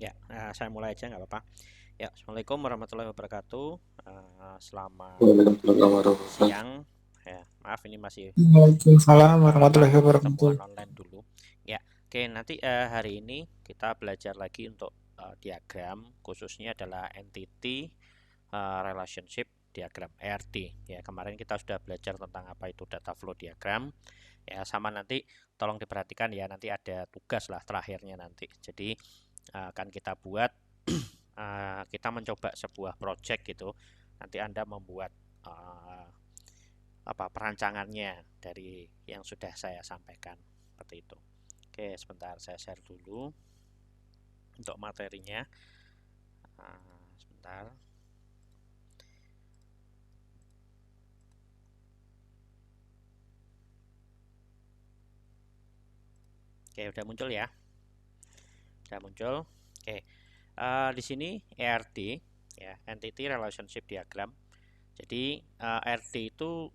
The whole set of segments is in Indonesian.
Ya, saya mulai aja nggak apa-apa. Ya, Assalamualaikum warahmatullahi wabarakatuh. Selamat Waalaikumsalam warahmatullahi siang. Ya, maaf ini masih Waalaikumsalam warahmatullahi pertemuan wabarakatuh. online dulu. Ya, oke nanti hari ini kita belajar lagi untuk diagram, khususnya adalah entity relationship diagram ERD. Ya, kemarin kita sudah belajar tentang apa itu data flow diagram. Ya, sama nanti tolong diperhatikan ya, nanti ada tugas lah terakhirnya nanti. Jadi akan kita buat kita mencoba sebuah project gitu. Nanti Anda membuat uh, apa perancangannya dari yang sudah saya sampaikan seperti itu. Oke, sebentar saya share dulu untuk materinya. Sebentar. Oke, udah muncul ya. Udah muncul. Oke. Di sini ERD ya, Entity Relationship Diagram. Jadi ERD itu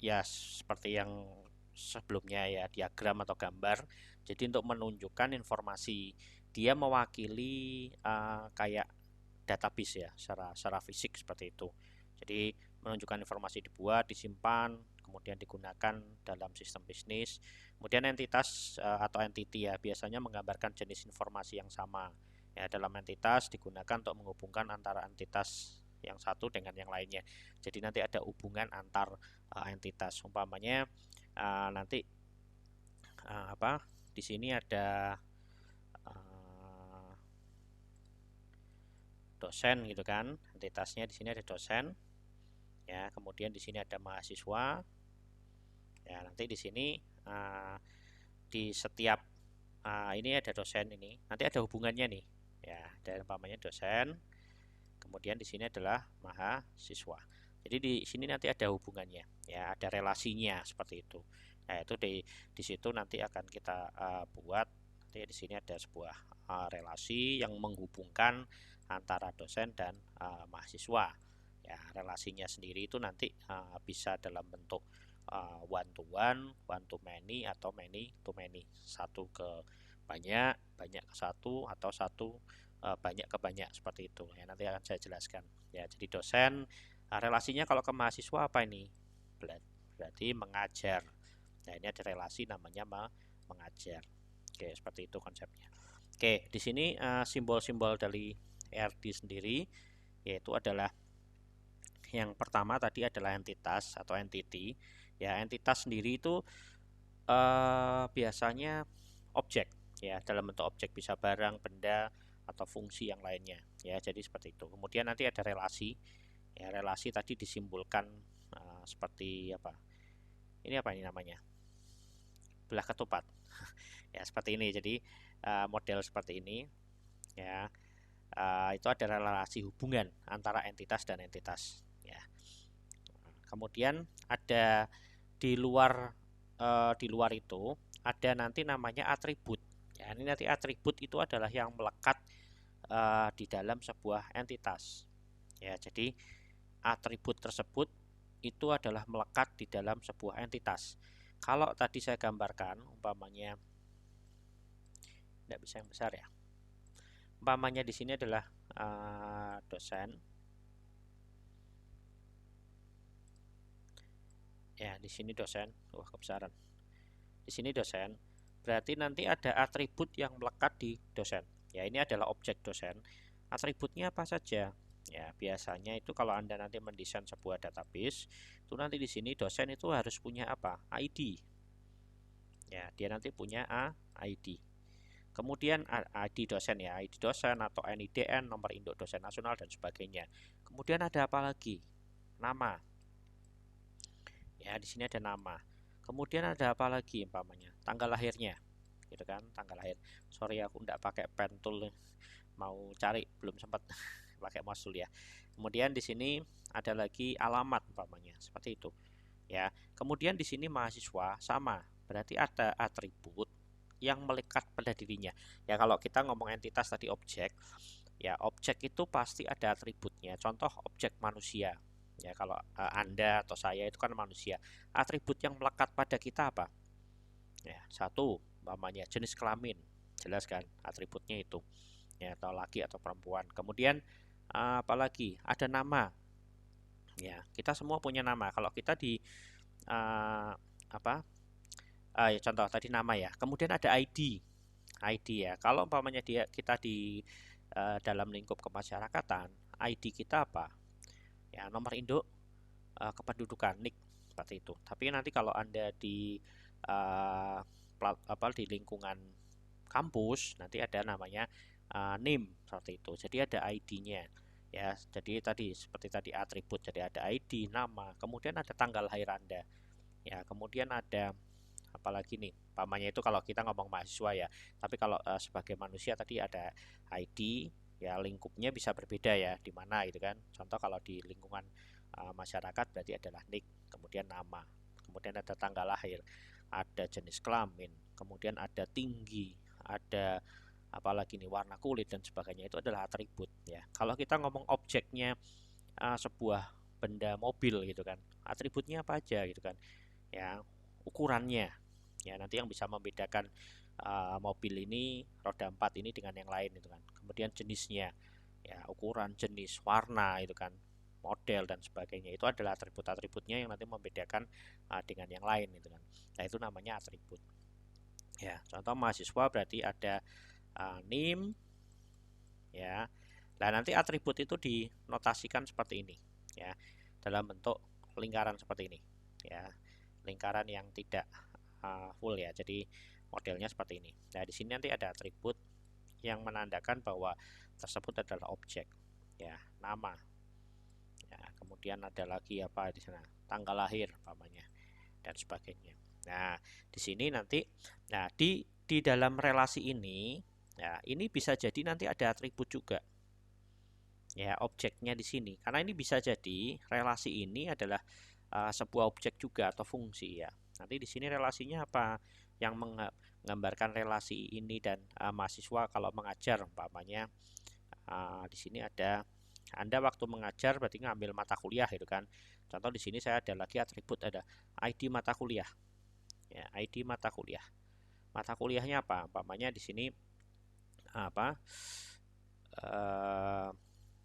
ya seperti yang sebelumnya ya, diagram atau gambar. Jadi untuk menunjukkan informasi, dia mewakili kayak database ya, secara fisik seperti itu. Jadi menunjukkan informasi dibuat, disimpan, kemudian digunakan dalam sistem bisnis. Kemudian entitas atau entity ya biasanya menggambarkan jenis informasi yang sama. Ya, dalam entitas digunakan untuk menghubungkan antara entitas yang satu dengan yang lainnya. Jadi nanti ada hubungan antar entitas. Umpamanya nanti apa? Di sini ada uh, dosen gitu kan. Entitasnya di sini ada dosen. Ya, kemudian di sini ada mahasiswa. Ya, nanti di sini uh, di setiap ini ada dosen ini. Nanti ada hubungannya nih. Ya, ada umpamanya dosen. Kemudian di sini adalah mahasiswa. Jadi di sini nanti ada hubungannya, ya ada relasinya seperti itu. Nah itu di situ nanti akan kita buat. Nanti di sini ada sebuah relasi yang menghubungkan antara dosen dan mahasiswa. Ya relasinya sendiri itu nanti bisa dalam bentuk one to one to many atau many to many. Satu ke banyak, banyak ke satu atau satu banyak ke banyak seperti itu ya, nanti akan saya jelaskan ya. Jadi dosen relasinya kalau ke mahasiswa apa ini, berarti mengajar. Nah ini ada relasi namanya mengajar. Oke seperti itu konsepnya. Oke di sini simbol-simbol dari ERD sendiri yaitu adalah yang pertama tadi adalah entitas atau entity. Ya entitas sendiri itu biasanya objek ya, dalam bentuk objek, bisa barang, benda atau fungsi yang lainnya ya. Jadi seperti itu. Kemudian nanti ada relasi. Ya, relasi tadi disimbolkan seperti apa? Ini apa ini namanya? Belah ketupat. Ya, seperti ini. Jadi model seperti ini ya. Itu adalah relasi hubungan antara entitas dan entitas ya. Kemudian ada di luar itu ada nanti namanya atribut. Ya, ini nanti atribut itu adalah yang melekat di dalam sebuah entitas. Ya, jadi atribut tersebut itu adalah melekat di dalam sebuah entitas. Kalau tadi saya gambarkan, umpamanya tidak bisa yang besar ya. Umpamanya di sini adalah dosen. Ya, di sini dosen. Wah, kebesaran. Di sini dosen. Berarti nanti ada atribut yang melekat di dosen. Ya, ini adalah objek dosen. Atributnya apa saja? Ya, biasanya itu kalau Anda nanti mendesain sebuah database, itu nanti di sini dosen itu harus punya apa? ID. Ya, dia nanti punya ID. Kemudian ID dosen ya, ID dosen atau NIDN, nomor induk dosen nasional dan sebagainya. Kemudian ada apa lagi? Nama. Ya, di sini ada nama. Kemudian ada apa lagi umpamanya? Tanggal lahirnya. Gitu kan, tanggal lahir. Sorry aku enggak pakai pen tool, mau cari belum sempat pakai mouse tool ya. Kemudian di sini ada lagi alamat umpamanya, seperti itu. Ya. Kemudian di sini mahasiswa sama, berarti ada atribut yang melekat pada dirinya. Ya kalau kita ngomong entitas tadi objek, ya objek itu pasti ada atributnya. Contoh objek manusia. Ya kalau Anda atau saya itu kan manusia. Atribut yang melekat pada kita apa? Ya, satu umpamanya jenis kelamin. Jelas kan atributnya itu. ya, atau laki atau perempuan. Kemudian apalagi ada nama, ya, kita semua punya nama. Kalau kita di apa ya, contoh tadi nama ya, kemudian ada ID ya. Kalau umpamanya kita di dalam lingkup kemasyarakatan, ID kita apa ya, nomor induk kependudukan, NIK, seperti itu. Tapi nanti kalau Anda di di lingkungan kampus, nanti ada namanya name, seperti itu. Jadi ada ID-nya ya. Jadi tadi seperti tadi atribut, jadi ada ID, nama, kemudian ada tanggal lahir Anda ya, kemudian ada apalagi nih, pamannya itu kalau kita ngomong mahasiswa ya. Tapi kalau sebagai manusia tadi ada ID ya, lingkupnya bisa berbeda ya, di mana gitu kan. Contoh kalau di lingkungan masyarakat berarti adalah NIK, kemudian nama, kemudian ada tanggal lahir, ada jenis kelamin, kemudian ada tinggi, ada apalagi nih, warna kulit dan sebagainya. Itu adalah atribut ya. Kalau kita ngomong objeknya sebuah benda mobil gitu kan, atributnya apa aja gitu kan ya, ukurannya ya, nanti yang bisa membedakan mobil ini roda 4 ini dengan yang lain itu kan. Kemudian jenisnya ya, ukuran, jenis, warna itu kan, model dan sebagainya, itu adalah atribut-atributnya yang nanti membedakan dengan yang lain itu kan. Nah, itu namanya atribut ya. Contoh mahasiswa berarti ada NIM ya. Nah, nanti atribut itu dinotasikan seperti ini ya, dalam bentuk lingkaran seperti ini ya, lingkaran yang tidak full ya, jadi modelnya seperti ini. Nah, di sini nanti ada atribut yang menandakan bahwa tersebut adalah objek ya, nama ya, kemudian ada lagi apa di sana, tanggal lahir umpamanya dan sebagainya. Nah, di sini nanti, nah di dalam relasi ini ya, ini bisa jadi nanti ada atribut juga ya, objeknya di sini, karena ini bisa jadi relasi ini adalah sebuah objek juga atau fungsi ya. Nanti di sini relasinya apa yang menggambarkan relasi ini dan mahasiswa kalau mengajar umpamanya, di sini ada Anda waktu mengajar berarti ngambil mata kuliah gitu kan. Contoh di sini saya ada lagi atribut, ada ID mata kuliah ya, ID mata kuliah. Mata kuliahnya apa? Umpamanya di sini apa,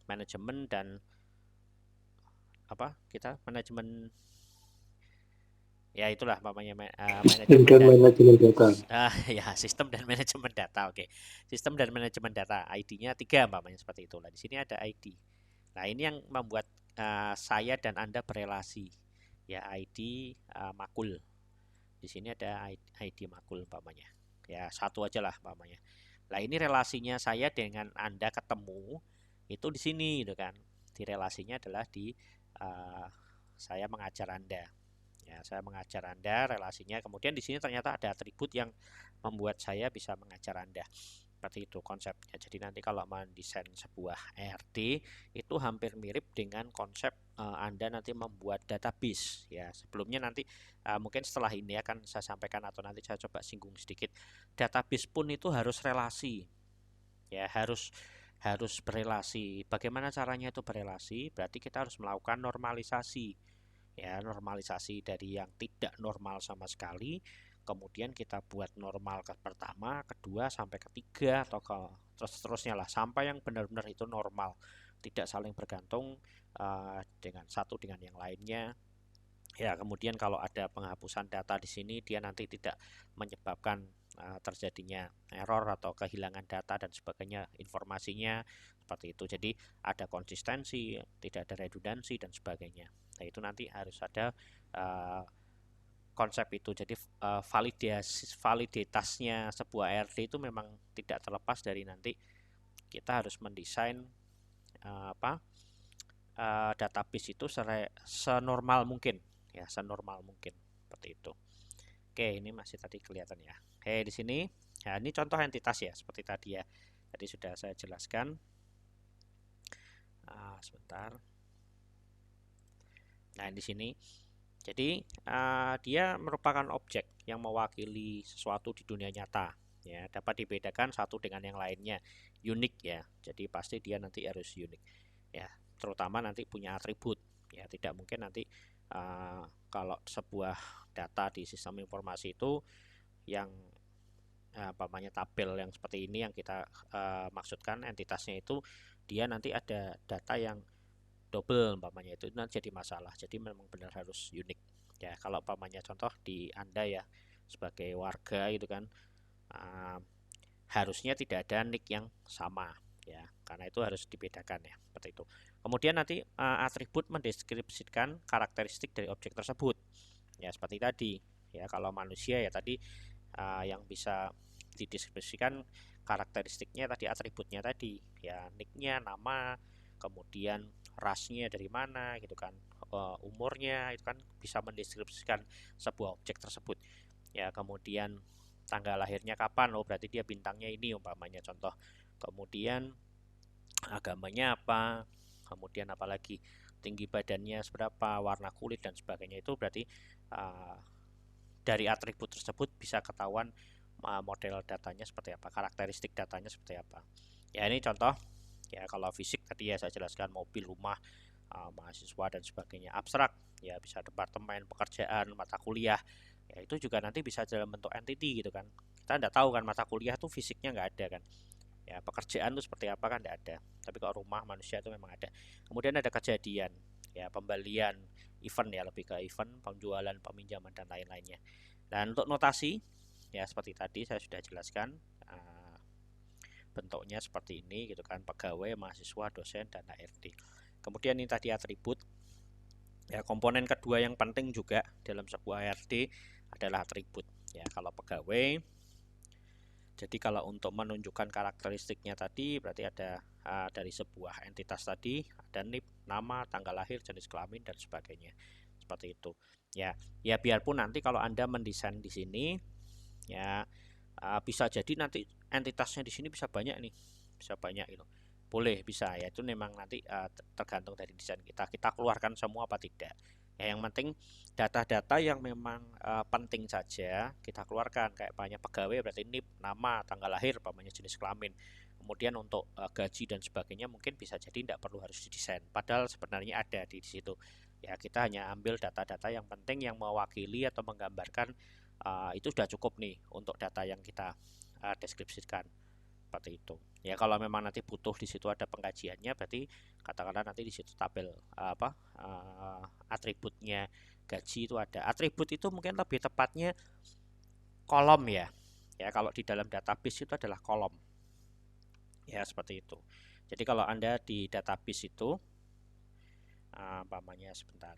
manajemen dan apa, kita manajemen ya, itulah namanya manajemen Dan dan manajemen data. ya, sistem dan manajemen data. Oke, sistem dan manajemen data, ID-nya 3 umpamanya seperti itu. Nah, di sini ada ID. Nah, ini yang membuat saya dan Anda berelasi ya, ID makul. Di sini ada ID makul umpamanya ya, satu aja lah umpamanya. Nah, ini relasinya saya dengan Anda ketemu itu di sini gitu kan. Di relasinya adalah di saya mengajar Anda ya, saya mengajar Anda relasinya. Kemudian di sini ternyata ada atribut yang membuat saya bisa mengajar Anda, seperti itu konsepnya. Jadi nanti kalau mendesain sebuah ERD itu hampir mirip dengan konsep Anda nanti membuat database ya. Sebelumnya nanti mungkin setelah ini akan saya sampaikan atau nanti saya coba singgung sedikit. Database pun itu harus relasi ya, harus harus berelasi. Bagaimana caranya itu berelasi? Berarti kita harus melakukan normalisasi ya, normalisasi dari yang tidak normal sama sekali, kemudian kita buat normal ke pertama, kedua sampai ketiga, atau terus-terusnya lah sampai yang benar-benar itu normal, tidak saling bergantung dengan satu dengan yang lainnya ya. Kemudian kalau ada penghapusan data di sini, dia nanti tidak menyebabkan terjadinya error atau kehilangan data dan sebagainya, informasinya seperti itu. Jadi ada konsistensi, tidak ada redundansi dan sebagainya. Nah, itu nanti harus ada konsep itu. Jadi validitasnya sebuah ERD itu memang tidak terlepas dari nanti kita harus mendesain database itu senormal mungkin ya, senormal mungkin seperti itu. Oke, ini masih tadi kelihatan ya. Oke, di sini ya, ini contoh entitas ya, seperti tadi ya. Tadi sudah saya jelaskan. Sebentar. Nah, di sini jadi dia merupakan objek yang mewakili sesuatu di dunia nyata ya, dapat dibedakan satu dengan yang lainnya, unik ya. Jadi pasti dia nanti harus unik ya, terutama nanti punya atribut ya. Tidak mungkin nanti kalau sebuah data di sistem informasi itu yang umpamanya tabel yang seperti ini yang kita maksudkan entitasnya itu dia nanti ada data yang double umpamanya, itu nanti jadi masalah. Jadi memang benar harus unik ya. Kalau umpamanya contoh di Anda ya sebagai warga itu kan, uh, harusnya tidak ada nick yang sama ya, karena itu harus dibedakan ya, seperti itu. Kemudian nanti atribut mendeskripsikan karakteristik dari objek tersebut ya, seperti tadi ya. Kalau manusia ya tadi yang bisa dideskripsikan karakteristiknya tadi, atributnya tadi ya, nicknya, nama, kemudian rasnya dari mana gitu kan, umurnya itu kan bisa mendeskripsikan sebuah objek tersebut ya. Kemudian tanggal lahirnya kapan, oh berarti dia bintangnya ini umpamanya contoh. Kemudian agamanya apa, kemudian apalagi tinggi badannya seberapa, warna kulit dan sebagainya, itu berarti dari atribut tersebut bisa ketahuan model datanya seperti apa, karakteristik datanya seperti apa ya. Ini contoh ya. Kalau fisik tadi ya saya jelaskan mobil, rumah, mahasiswa dan sebagainya. Abstrak ya bisa departemen, pekerjaan, mata kuliah ya, itu juga nanti bisa dalam bentuk entity gitu kan. Kita tidak tahu kan, mata kuliah tuh fisiknya nggak ada kan ya, pekerjaan tuh seperti apa kan tidak ada, tapi kalau rumah manusia itu memang ada. Kemudian ada kejadian ya, pembelian, event ya, lebih ke event, penjualan, peminjaman dan lain-lainnya. Dan untuk notasi ya seperti tadi saya sudah jelaskan, bentuknya seperti ini gitu kan, pegawai, mahasiswa, dosen dan HRD. Kemudian ini tadi atribut ya. Komponen kedua yang penting juga dalam sebuah HRD adalah atribut ya. Kalau pegawai, jadi kalau untuk menunjukkan karakteristiknya tadi berarti ada dari sebuah entitas tadi ada NIP, nama, tanggal lahir, jenis kelamin dan sebagainya, seperti itu ya. Ya biarpun nanti kalau Anda mendesain di sini ya, bisa jadi nanti entitasnya di sini bisa banyak nih, bisa banyak itu, boleh bisa ya. Itu memang nanti tergantung dari desain kita keluarkan semua apa tidak ya. Yang penting data-data yang memang penting saja kita keluarkan, kayak banyak pegawai berarti NIP, nama, tanggal lahir, pamannya, jenis kelamin. Kemudian untuk gaji dan sebagainya mungkin bisa jadi tidak perlu harus didesain, padahal sebenarnya ada di situ ya. Kita hanya ambil data-data yang penting yang mewakili atau menggambarkan, itu sudah cukup nih untuk data yang kita deskripsikan, seperti itu ya. Kalau memang nanti butuh di situ ada pengkajiannya, berarti katakanlah nanti di situ tabel atributnya gaji itu ada. Atribut itu mungkin lebih tepatnya kolom ya. Ya kalau di dalam database itu adalah kolom ya, seperti itu. Jadi kalau Anda di database itu umpamanya, sebentar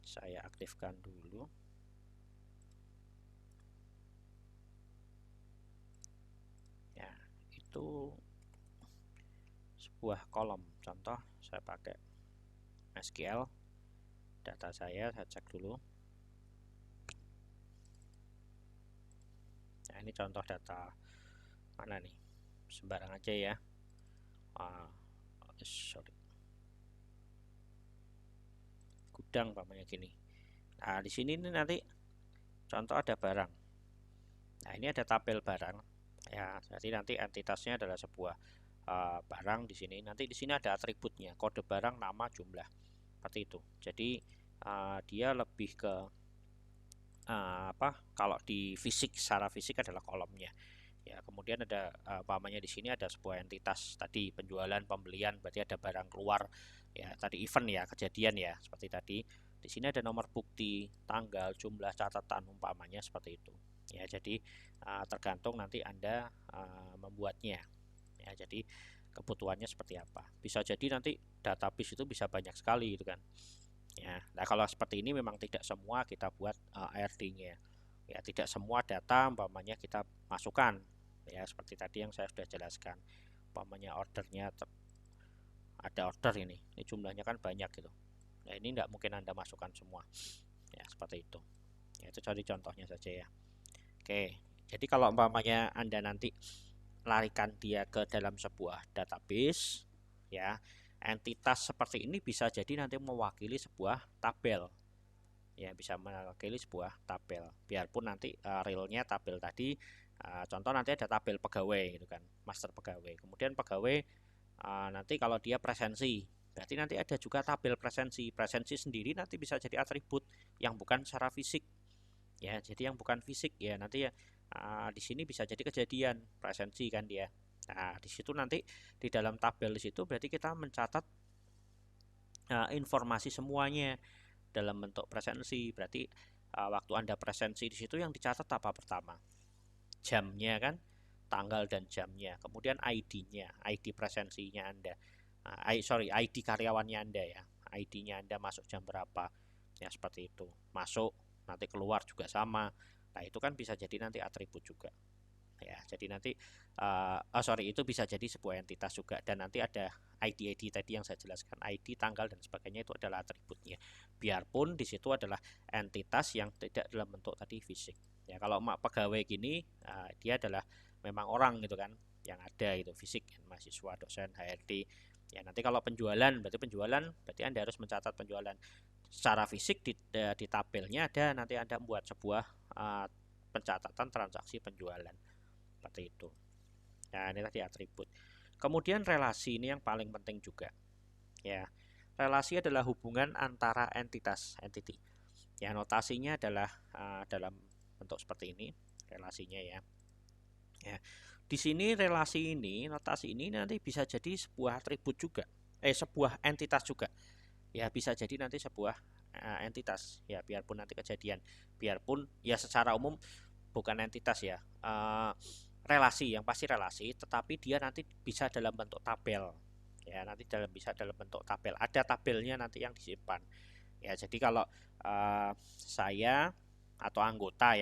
saya aktifkan dulu ya. Itu sebuah kolom, contoh saya pakai SQL, data saya cek dulu. Nah ini contoh data mana nih, sembarang aja ya. Sorry, gudang umpamanya gini. Nah di sini nih nanti contoh ada barang. Nah ini ada tabel barang ya. Jadi nanti entitasnya adalah sebuah barang di sini. Nanti di sini ada atributnya, kode barang, nama, jumlah, seperti itu. Jadi dia lebih ke kalau di fisik, secara fisik adalah kolomnya ya. Kemudian ada umpamanya di sini ada sebuah entitas tadi, penjualan, pembelian, berarti ada barang keluar ya. Tadi event ya, kejadian ya, seperti tadi. Di sini ada nomor bukti, tanggal, jumlah, catatan umpamanya, seperti itu ya. Jadi tergantung nanti Anda membuatnya ya. Jadi kebutuhannya seperti apa. Bisa jadi nanti database itu bisa banyak sekali gitu kan ya. Nah kalau seperti ini memang tidak semua kita buat ARD-nya ya. Tidak semua data umpamanya kita masukkan ya, seperti tadi yang saya sudah jelaskan. Umpamanya ordernya ada order ini jumlahnya kan banyak gitu. Nah ini tidak mungkin Anda masukkan semua ya, seperti itu ya. Itu cari contohnya saja ya. Oke, jadi kalau umpamanya Anda nanti larikan dia ke dalam sebuah database ya, entitas seperti ini bisa jadi nanti mewakili sebuah tabel ya, bisa mewakili sebuah tabel. Biarpun nanti realnya tabel tadi, contoh nanti ada tabel pegawai gitu kan, master pegawai. Kemudian pegawai nanti kalau dia presensi, berarti nanti ada juga tabel presensi. Presensi sendiri nanti bisa jadi atribut yang bukan secara fisik ya. Jadi yang bukan fisik ya nanti ya di sini bisa jadi kejadian presensi kan dia. Nah, di situ nanti di dalam tabel di situ berarti kita mencatat informasi semuanya dalam bentuk presensi. Berarti waktu Anda presensi di situ yang dicatat apa pertama? Jamnya kan, tanggal dan jamnya. Kemudian ID-nya, ID presensinya Anda. ID karyawannya Anda ya. ID-nya Anda masuk jam berapa. Ya seperti itu. Masuk, nanti keluar juga sama. Nah, itu kan bisa jadi nanti atribut juga. Ya, jadi nanti itu bisa jadi sebuah entitas juga, dan nanti ada ID tadi yang saya jelaskan, ID, tanggal dan sebagainya itu adalah atributnya. Biarpun di situ adalah entitas yang tidak dalam bentuk tadi fisik. Ya, kalau pegawai gini dia adalah memang orang gitu kan, yang ada itu fisik, mahasiswa, dosen, HRD. Ya, nanti kalau penjualan berarti Anda harus mencatat penjualan secara fisik di tabelnya ada, nanti Anda membuat sebuah pencatatan transaksi penjualan seperti itu. Nah, ini tadi atribut. Kemudian relasi ini yang paling penting juga. Ya, relasi adalah hubungan antara entity. Ya, notasinya adalah dalam bentuk seperti ini relasinya ya. Ya. Di sini notasi ini nanti bisa jadi sebuah atribut juga. Sebuah entitas juga. Ya, bisa jadi nanti sebuah entitas ya, biarpun nanti kejadian. Biarpun ya secara umum bukan entitas ya. Relasi, yang pasti relasi, tetapi dia nanti bisa dalam bentuk tabel ya, nanti bisa dalam bentuk tabel, ada tabelnya nanti yang disimpan ya. Jadi kalau saya atau anggota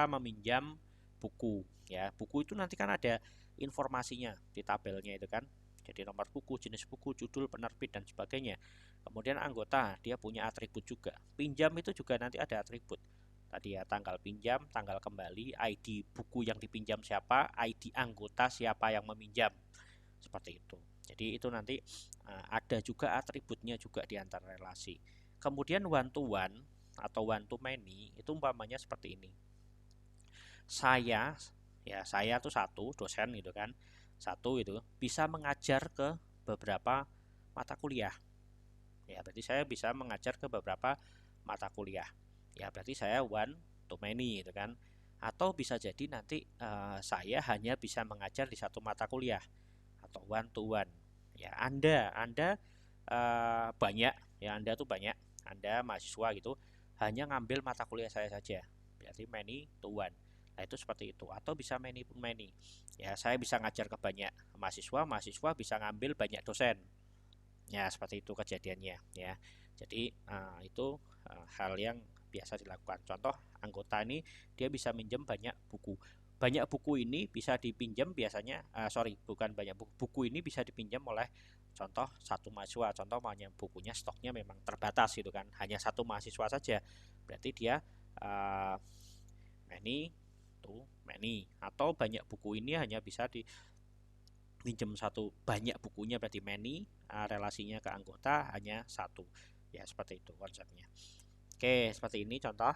meminjam buku ya, buku itu nanti kan ada informasinya di tabelnya itu kan, jadi nomor buku, jenis buku, judul, penerbit dan sebagainya. Kemudian anggota dia punya atribut juga, pinjam itu juga nanti ada atribut tadi ya, tanggal pinjam, tanggal kembali, ID buku yang dipinjam siapa, ID anggota siapa yang meminjam, seperti itu. Jadi itu nanti ada juga atributnya juga di antara relasi. Kemudian one to one atau one to many itu umpamanya seperti ini. Saya tuh satu dosen gitu kan, satu itu bisa mengajar ke beberapa mata kuliah. Ya, berarti saya bisa mengajar ke beberapa mata kuliah. Ya, berarti saya one to many gitu kan. Atau bisa jadi nanti saya hanya bisa mengajar di satu mata kuliah atau one to one. Ya, Anda banyak ya, Anda tuh banyak. Anda mahasiswa gitu hanya ngambil mata kuliah saya saja. Berarti many to one. Nah, itu seperti itu. Atau bisa many to many. Ya, saya bisa ngajar ke banyak mahasiswa, mahasiswa bisa ngambil banyak dosen. Ya, seperti itu kejadiannya ya. Jadi itu hal yang biasa dilakukan. Contoh, anggota ini dia bisa minjem banyak buku. Banyak buku ini bisa dipinjam biasanya, bukan banyak buku. Buku ini bisa dipinjam oleh contoh satu mahasiswa. Contoh bukunya stoknya memang terbatas gitu kan. Hanya satu mahasiswa saja. Berarti dia many to many, atau banyak buku ini hanya bisa di pinjam satu, banyak bukunya berarti many, relasinya ke anggota hanya satu ya, seperti itu konsepnya. Oke, seperti ini contoh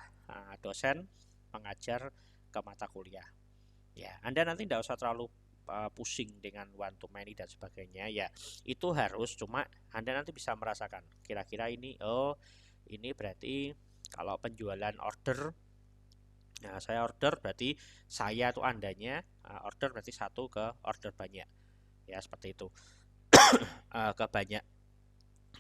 dosen mengajar ke mata kuliah ya. Anda nanti tidak usah terlalu pusing dengan one to many dan sebagainya ya, itu harus, cuma Anda nanti bisa merasakan kira-kira ini, ini berarti kalau penjualan order. Nah, saya order berarti saya tuh andanya order berarti satu ke order banyak ya, seperti itu. Ke banyak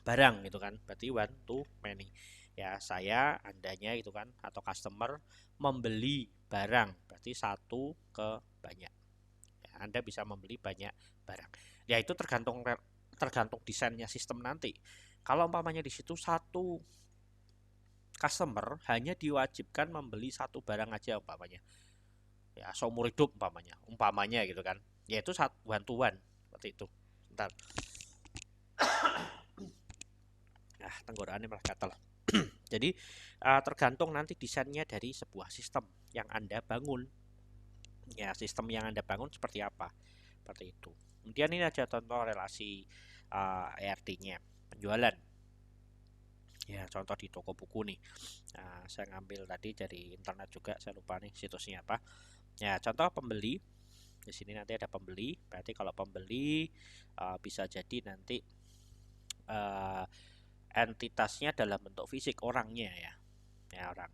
barang gitu kan, berarti one to many ya. Saya andanya gitu kan, atau customer membeli barang berarti satu ke banyak ya, Anda bisa membeli banyak barang ya. Itu tergantung desainnya sistem nanti. Kalau umpamanya di situ satu customer hanya diwajibkan membeli satu barang aja umpamanya ya, seumur hidup umpamanya gitu kan, yaitu one to one seperti itu. Bentar. Nah, tenggorokannya malah gatal. Jadi tergantung nanti desainnya dari sebuah sistem yang Anda bangun. Ya, sistem yang Anda bangun seperti apa? Seperti itu. Kemudian ini ada contoh relasi ERT-nya, penjualan. Ya, contoh di toko buku nih. Saya ngambil tadi dari internet juga, saya lupa nih situsnya apa. Ya, contoh pembeli. Di sini nanti ada pembeli. Berarti kalau pembeli bisa jadi nanti entitasnya dalam bentuk fisik orangnya ya. Ya, orang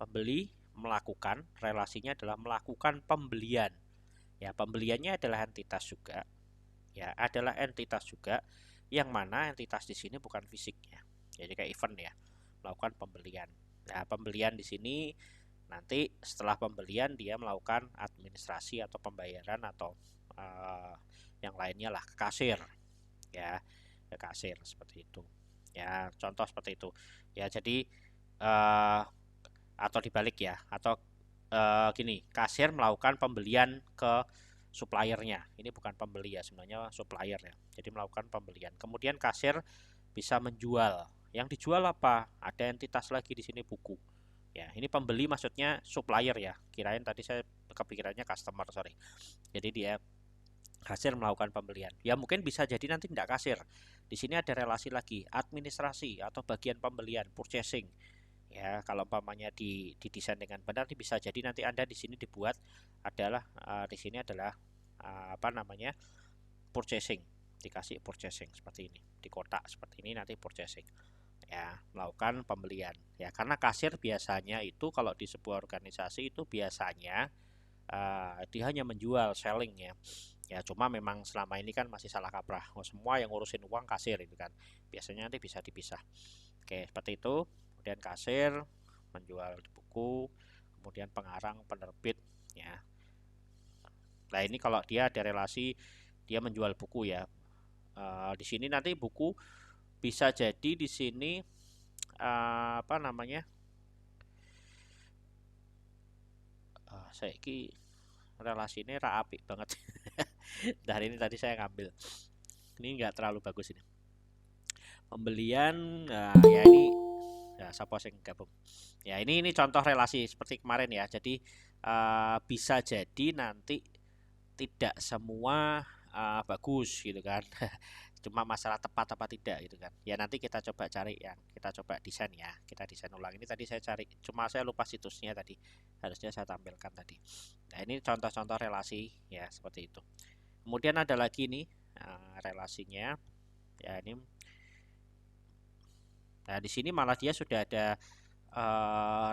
pembeli melakukan, relasinya adalah melakukan pembelian. Ya, pembeliannya adalah entitas juga. Ya, adalah entitas juga, yang mana entitas di sini bukan fisiknya. Jadi kayak event ya, melakukan pembelian. Nah, pembelian di sini nanti setelah pembelian dia melakukan administrasi atau pembayaran atau yang lainnya lah ke kasir, ya, ke kasir seperti itu. Ya, contoh seperti itu. Ya, jadi atau dibalik ya, atau gini, kasir melakukan pembelian ke suppliernya. Ini bukan pembeli ya, sebenarnya supplier ya. Jadi melakukan pembelian. Kemudian kasir bisa menjual. Yang dijual apa? Ada entitas lagi di sini, buku. Ya, ini pembeli maksudnya supplier ya. Kirain tadi saya kepikirannya customer, sorry. Jadi dia kasir melakukan pembelian. Ya mungkin bisa jadi nanti tidak kasir. Di sini ada relasi lagi, administrasi atau bagian pembelian, purchasing. Ya, kalau umpamanya didesain dengan benar, bisa jadi nanti Anda di sini dibuat adalah di sini adalah apa namanya? Purchasing. Dikasih purchasing seperti ini. Di kotak seperti ini nanti purchasing. Ya, melakukan pembelian. Ya, karena kasir biasanya itu kalau di sebuah organisasi itu biasanya dia hanya menjual, selling ya. Ya, cuma memang selama ini kan masih salah kaprah. Semua yang ngurusin uang kasir itu kan. Biasanya nanti bisa dipisah. Oke, seperti itu. Kemudian kasir menjual buku, kemudian pengarang, penerbit ya. Nah, ini kalau dia ada relasi dia menjual buku ya. Di sini nanti buku bisa jadi di sini apa namanya? Saya ki relasi ini apik banget. Dari ini tadi saya ngambil. Ini enggak terlalu bagus ini. Pembelian ya ini ya siapa yang gabung. Ya ini contoh relasi seperti kemarin ya. Jadi bisa jadi nanti tidak semua bagus gitu kan. Cuma masalah tepat apa tidak gitu kan. Ya nanti kita coba cari yang kita coba desain ya. Kita desain ulang. Ini tadi saya cari, cuma saya lupa situsnya tadi. Harusnya saya tampilkan tadi. Nah, ini contoh-contoh relasi ya seperti itu. Kemudian ada lagi nih relasinya. Ya ini. Nah, di sini malah dia sudah ada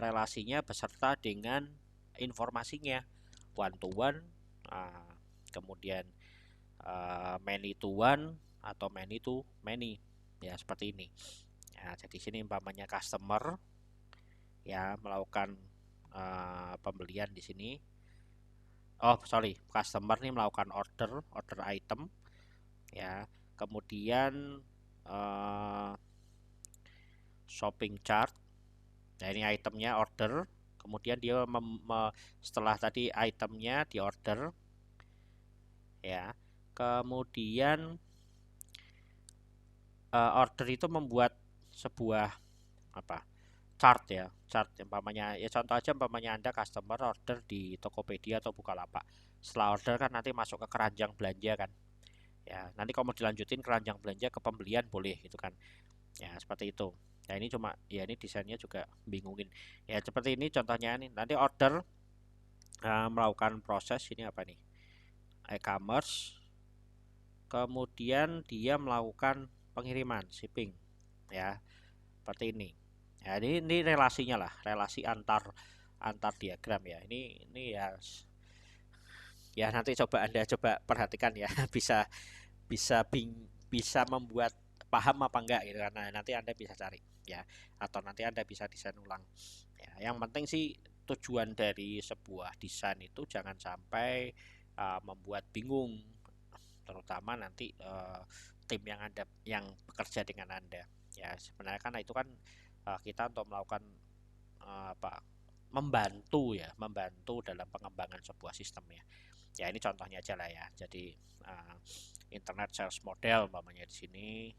relasinya beserta dengan informasinya, one to one, kemudian many to one atau many to many, ya seperti ini. Ya, jadi sini umpamanya customer ya melakukan pembelian di sini. Oh sorry, customer nih melakukan order item, ya. Kemudian shopping chart. Nah, ini itemnya order. Kemudian dia setelah tadi itemnya di order, ya. Kemudian order itu membuat sebuah apa? Chart ya, chart umpamanya ya, contoh aja umpamanya Anda customer order di Tokopedia atau Bukalapak. Setelah order kan nanti masuk ke keranjang belanja kan. Ya, nanti kalau mau dilanjutin keranjang belanja ke pembelian boleh gitu kan. Ya, seperti itu. Nah, ini cuma ya ini desainnya juga bingungin. Ya, seperti ini contohnya nih. Nanti order melakukan proses ini apa nih? E-commerce. Kemudian dia melakukan pengiriman, shipping. Ya, seperti ini. Ya, ini relasinya lah, relasi antar diagram ya. Ini ya nanti coba Anda coba perhatikan ya. bisa bisa bisa membuat paham apa enggak gitu, karena nanti Anda bisa cari ya, atau nanti Anda bisa desain ulang ya. Yang penting sih tujuan dari sebuah desain itu jangan sampai membuat bingung, terutama nanti tim yang bekerja dengan Anda ya. Sebenarnya kan itu kan kita untuk melakukan apa, membantu dalam pengembangan sebuah sistem ya. Ya ini contohnya aja lah ya. Jadi internet sales model umpamanya di sini.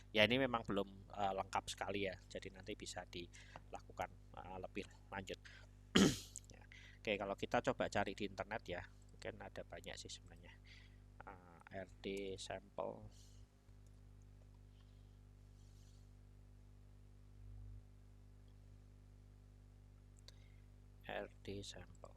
Ya ini memang belum lengkap sekali ya. Jadi nanti bisa dilakukan lebih lanjut. Ya. Oke, kalau kita coba cari di internet ya, mungkin ada banyak sih sebenarnya. RD sampel. RD sampel.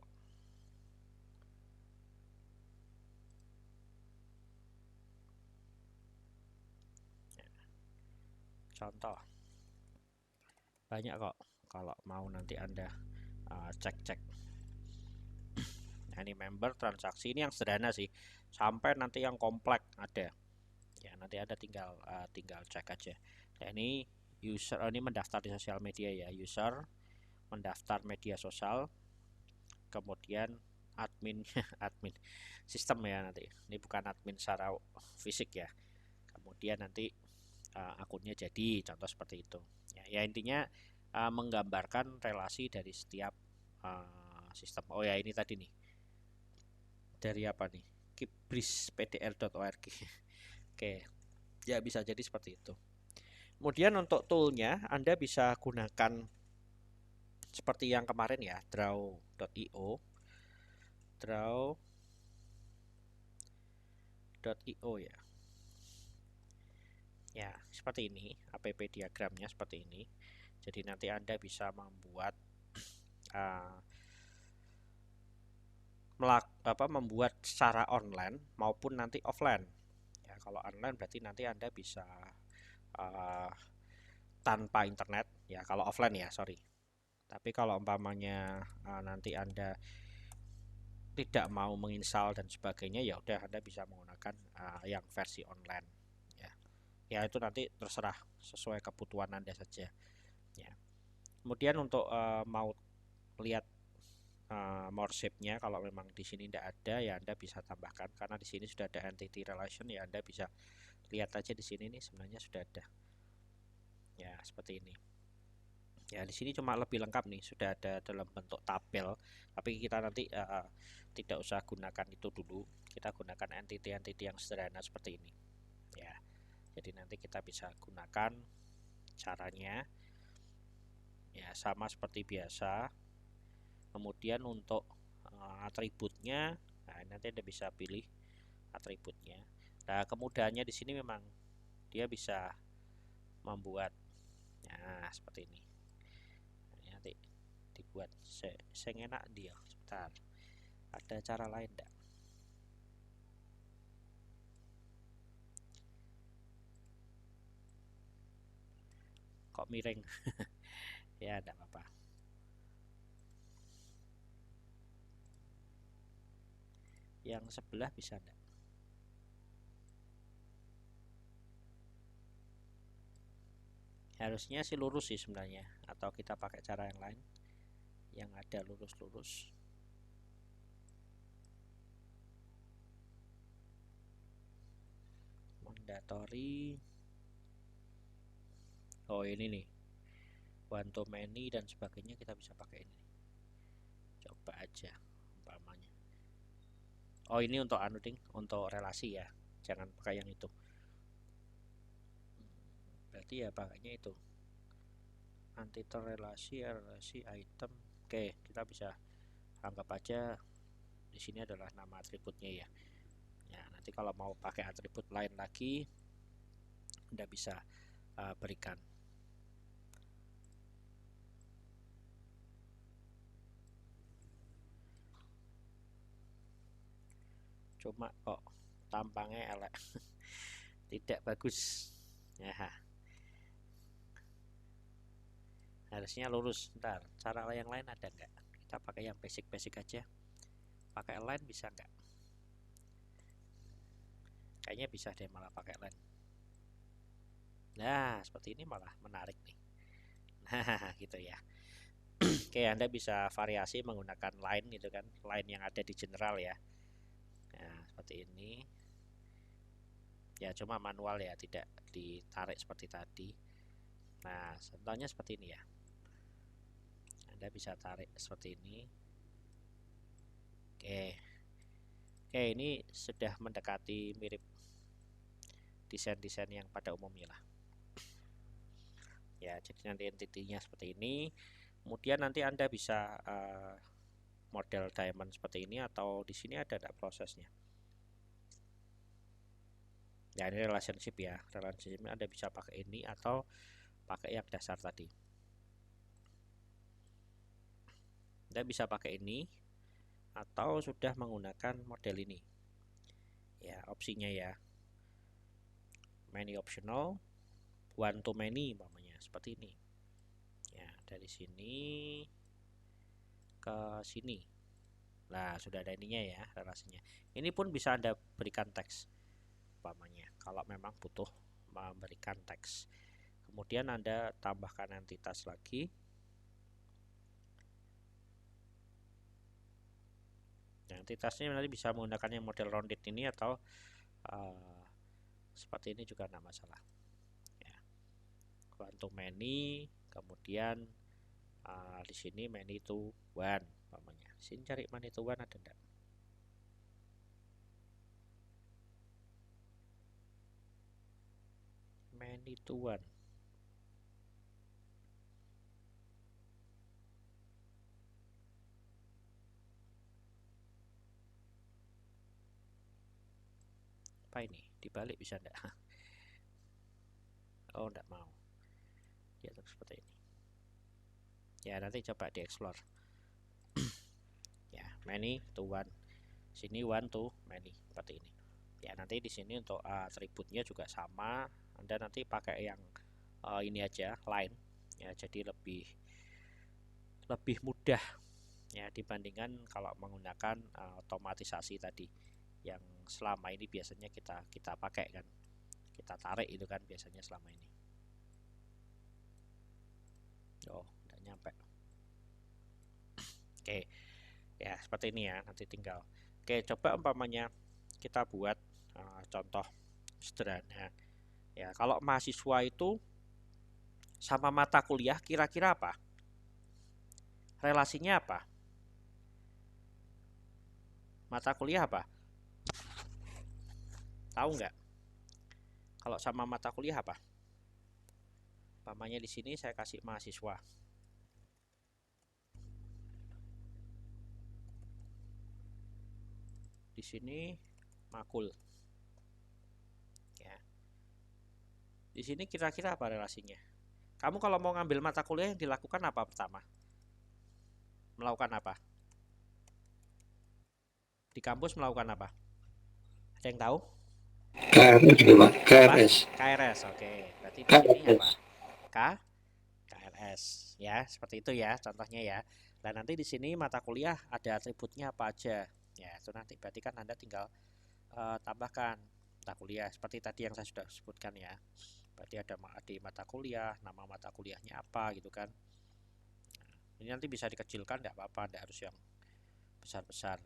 Contoh banyak kok kalau mau nanti Anda cek-cek. Nah, ini member transaksi ini yang sederhana sih, sampai nanti yang kompleks ada ya, nanti ada tinggal cek aja. Nah, ini user ini mendaftar di sosial media ya, user mendaftar media sosial, kemudian admin admin sistem ya, nanti ini bukan admin secara fisik ya, kemudian nanti akunnya jadi, contoh seperti itu ya, ya intinya menggambarkan relasi dari setiap sistem. Oh ya, ini tadi nih dari apa nih, kibris.pdr.org. Oke ya, bisa jadi seperti itu. Kemudian untuk toolnya Anda bisa gunakan seperti yang kemarin ya, draw.io ya. Ya, seperti ini, app diagramnya seperti ini. Jadi nanti Anda bisa membuat membuat secara online maupun nanti offline. Ya, kalau online berarti nanti Anda bisa tanpa internet ya, kalau offline ya, sorry. Tapi kalau umpamanya nanti Anda tidak mau menginstal dan sebagainya, ya udah Anda bisa menggunakan yang versi online ya. Ya itu nanti terserah sesuai kebutuhan Anda saja ya. Kemudian untuk mau lihat more shape-nya, kalau memang di sini tidak ada ya Anda bisa tambahkan, karena di sini sudah ada entity relation ya, Anda bisa lihat aja di sini nih sebenarnya sudah ada ya, seperti ini. Ya di sini cuma lebih lengkap nih, sudah ada dalam bentuk tabel, tapi kita nanti tidak usah gunakan itu dulu, kita gunakan entity-entity yang sederhana seperti ini ya. Jadi nanti kita bisa gunakan caranya ya, sama seperti biasa. Kemudian untuk atributnya, nah nanti Anda bisa pilih atributnya. Nah kemudahannya di sini memang dia bisa membuat nah seperti ini. Nanti dibuat enak dia. Sebentar, ada cara lain enggak? Kok miring? Ya enggak apa-apa. Yang sebelah bisa enggak? Harusnya sih lurus sih sebenarnya, atau kita pakai cara yang lain yang ada lurus-lurus. Mandatory. Oh ini nih, one to many dan sebagainya, kita bisa pakai ini. Coba aja umpamanya. Oh ini untuk anu ding, untuk relasi ya, jangan pakai yang itu. Berarti ya pakainya itu, antitor relasi item. Oke, kita bisa anggap aja di sini adalah nama atributnya ya. Ya nanti kalau mau pakai atribut lain lagi, Anda bisa berikan. Cuma kok tampangnya elek, tidak bagus ya, harusnya lurus. Ntar cara yang lain ada enggak? Kita pakai yang basic-basic aja, pakai line bisa enggak? Kayaknya bisa deh malah pakai line. Nah seperti ini malah menarik nih. Nah gitu ya. Oke, Anda bisa variasi menggunakan line gitu kan, line yang ada di general ya. Nah seperti ini ya, cuma manual ya, tidak ditarik seperti tadi. Nah contohnya seperti ini ya, Anda bisa tarik seperti ini. Oke, ini sudah mendekati mirip desain-desain yang pada umumnya lah ya. Jadi nanti entity-nya seperti ini, kemudian nanti Anda bisa model diamond seperti ini, atau di sini ada prosesnya ya, ini relationship ya, relationship Anda bisa pakai ini atau pakai yang dasar tadi. Anda bisa pakai ini atau sudah menggunakan model ini ya, opsinya ya, many optional, one to many umpamanya seperti ini ya. Dari sini ke sini. Nah, sudah ada ininya ya relasinya. Ini pun bisa Anda berikan teks umpamanya kalau memang butuh memberikan teks. Kemudian Anda tambahkan entitas lagi. Nah, entitasnya nanti bisa menggunakan yang model rounded ini atau seperti ini juga tidak masalah. Ya. One to many, kemudian di sini many to one, umpamanya. Sini cari many to one ada enggak? Many to one. Apa ini? Dibalik bisa enggak? Oh, enggak mau. Ya, terus seperti ini. Ya, nanti coba dieksplor. Ya, many to one. Sini one to many, seperti ini. Ya, nanti di sini untuk atributnya juga sama. Anda nanti pakai yang ini aja, line. Ya, jadi lebih mudah ya dibandingkan kalau menggunakan otomatisasi tadi yang selama ini biasanya kita pakai kan, kita tarik itu kan biasanya selama ini. Oh, udah nyampe. Oke, ya seperti ini ya, nanti tinggal. Oke, coba umpamanya kita buat contoh sederhana ya. Kalau mahasiswa itu sama mata kuliah kira-kira apa relasinya? Apa mata kuliah apa, tahu nggak? Kalau sama mata kuliah apa? Umpamanya di sini saya kasih mahasiswa, di sini makul ya. Di sini kira-kira apa relasinya? Kamu kalau mau ngambil mata kuliah yang dilakukan apa pertama? Melakukan apa? Di kampus melakukan apa? Ada yang tahu? KRS juga, KRS. KRS, oke. Berarti di sini apa? KRS, ya seperti itu ya contohnya ya. Dan nanti di sini mata kuliah ada atributnya apa aja? Ya itu nanti berarti kan Anda tinggal tambahkan mata kuliah seperti tadi yang saya sudah sebutkan ya. Berarti ada di mata kuliah, nama mata kuliahnya apa gitu kan. Nah, ini nanti bisa dikecilkan, tidak apa-apa, tidak harus yang besar-besar.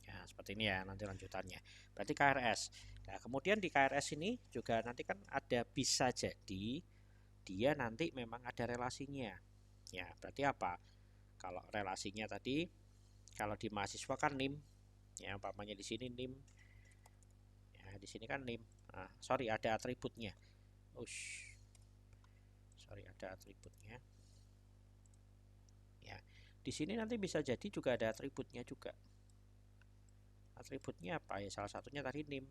Ya, seperti ini ya nanti lanjutannya. Berarti KRS. Nah, kemudian di KRS ini juga nanti kan ada bisa jadi dia nanti memang ada relasinya. Ya, berarti apa? Kalau relasinya tadi, kalau di mahasiswa kan NIM, ya umpamanya di sini NIM, ya di sini kan NIM. Nah, sorry ada atributnya. Sorry ada atributnya. Ya, di sini nanti bisa jadi juga ada atributnya juga. Atributnya apa ya? Salah satunya tadi NIM.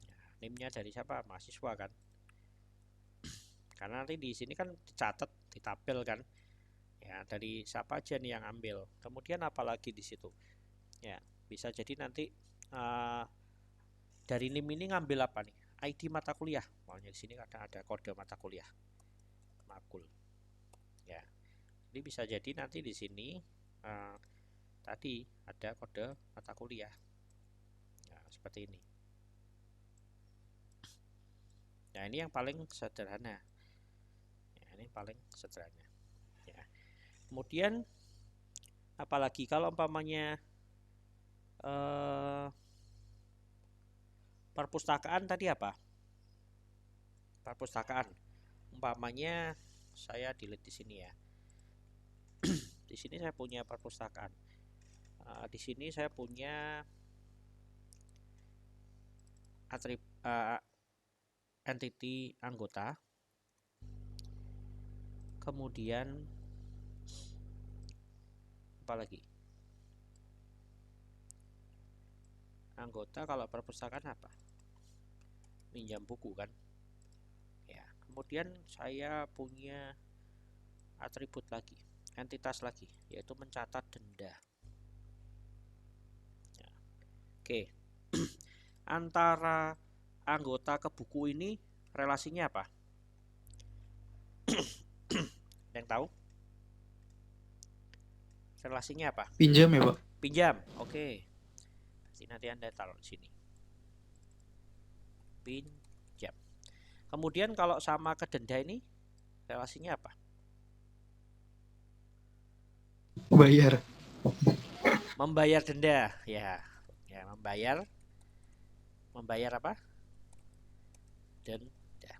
Ya, NIM-nya dari siapa? Mahasiswa kan. Karena nanti di sini kan dicatat, ditabel kan. Ya, dari siapa aja nih yang ambil. Kemudian apalagi di situ? Ya, bisa jadi nanti dari NIM ini ngambil apa nih? ID mata kuliah. Maunya di sini kadang ada kode mata kuliah. Makul. Ya. Jadi bisa jadi nanti di sini tadi ada kode mata kuliah. Nah, seperti ini. Nah, ini yang paling sederhana. Ya, ini paling sederhana. Ya. Kemudian apalagi kalau umpamanya perpustakaan tadi apa? Perpustakaan. Umpamanya saya delete di sini ya. Di sini saya punya perpustakaan. Di sini saya punya entity anggota. Kemudian apa lagi? Anggota kalau perpustakaan apa? Minjam buku kan? Ya. Kemudian saya punya atribut lagi, entitas lagi, yaitu mencatat denda. Ya. Oke. antara anggota ke buku ini relasinya apa? Yang tahu? Relasinya apa? Pinjam ya, Pak? Pinjam. Oke. Nanti Anda taruh di sini. Pinjam. Kemudian kalau sama ke denda ini relasinya apa? Bayar. Membayar denda, ya. Ya, membayar apa? Denda.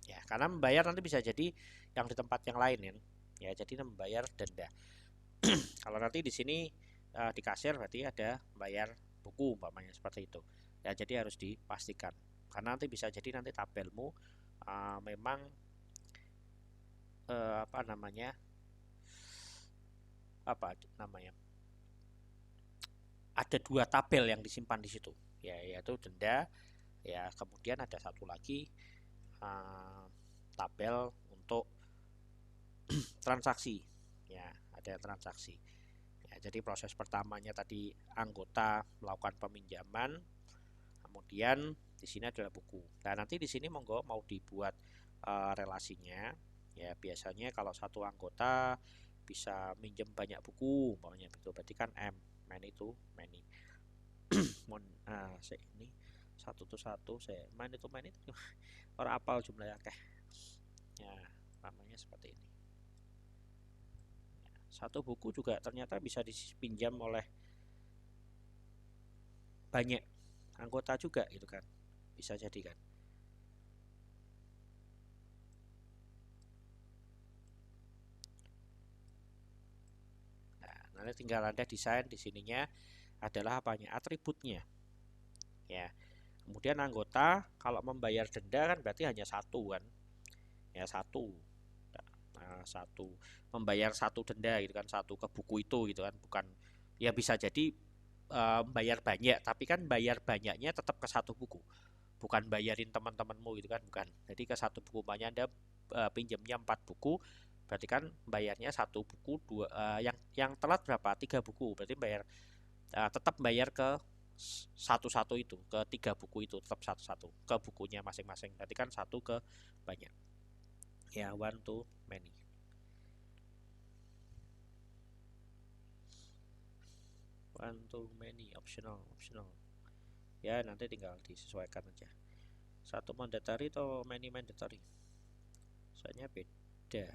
Ya, karena membayar nanti bisa jadi yang di tempat yang lain kan. Ya, jadi membayar denda. Kalau nanti di sini di kasir berarti ada bayar buku umpamanya seperti itu. Ya, jadi harus dipastikan. Karena nanti bisa jadi nanti tabelmu memang apa namanya? Ada 2 tabel yang disimpan di situ. Ya, yaitu denda. Ya, kemudian ada satu lagi tabel untuk transaksi. Ya, ada transaksi. Ya, jadi proses pertamanya tadi anggota melakukan peminjaman, kemudian di sini adalah buku. Nah, nanti di sini monggo mau dibuat relasinya. Ya, biasanya kalau satu anggota bisa minjem banyak buku, umpamanya begitu. Berarti kan many itu many. Ini satu tuh satu, many itu orang apal jumlahnya ya, namanya seperti ini. Satu buku juga ternyata bisa dipinjam oleh banyak anggota juga gitu kan, bisa jadi kan. Nah, nanti tinggal Anda desain di sininya adalah apanya, atributnya ya. Kemudian anggota kalau membayar denda kan berarti hanya satu kan ya, satu membayar satu denda gitu kan, satu ke buku itu gitu kan, bukan ya bisa jadi bayar banyak, tapi kan bayar banyaknya tetap ke satu buku, bukan bayarin teman-temanmu gitu kan, bukan. Jadi ke satu buku, banyak Anda pinjamnya 4 buku, berarti kan bayarnya satu buku yang telat berapa, 3 buku, berarti bayar tetap bayar ke satu-satu itu, ke 3 buku itu tetap satu-satu ke bukunya masing-masing, berarti kan satu ke banyak ya, one to many. One to many, optional ya, nanti tinggal disesuaikan aja, satu mandatory atau many mandatory, soalnya beda.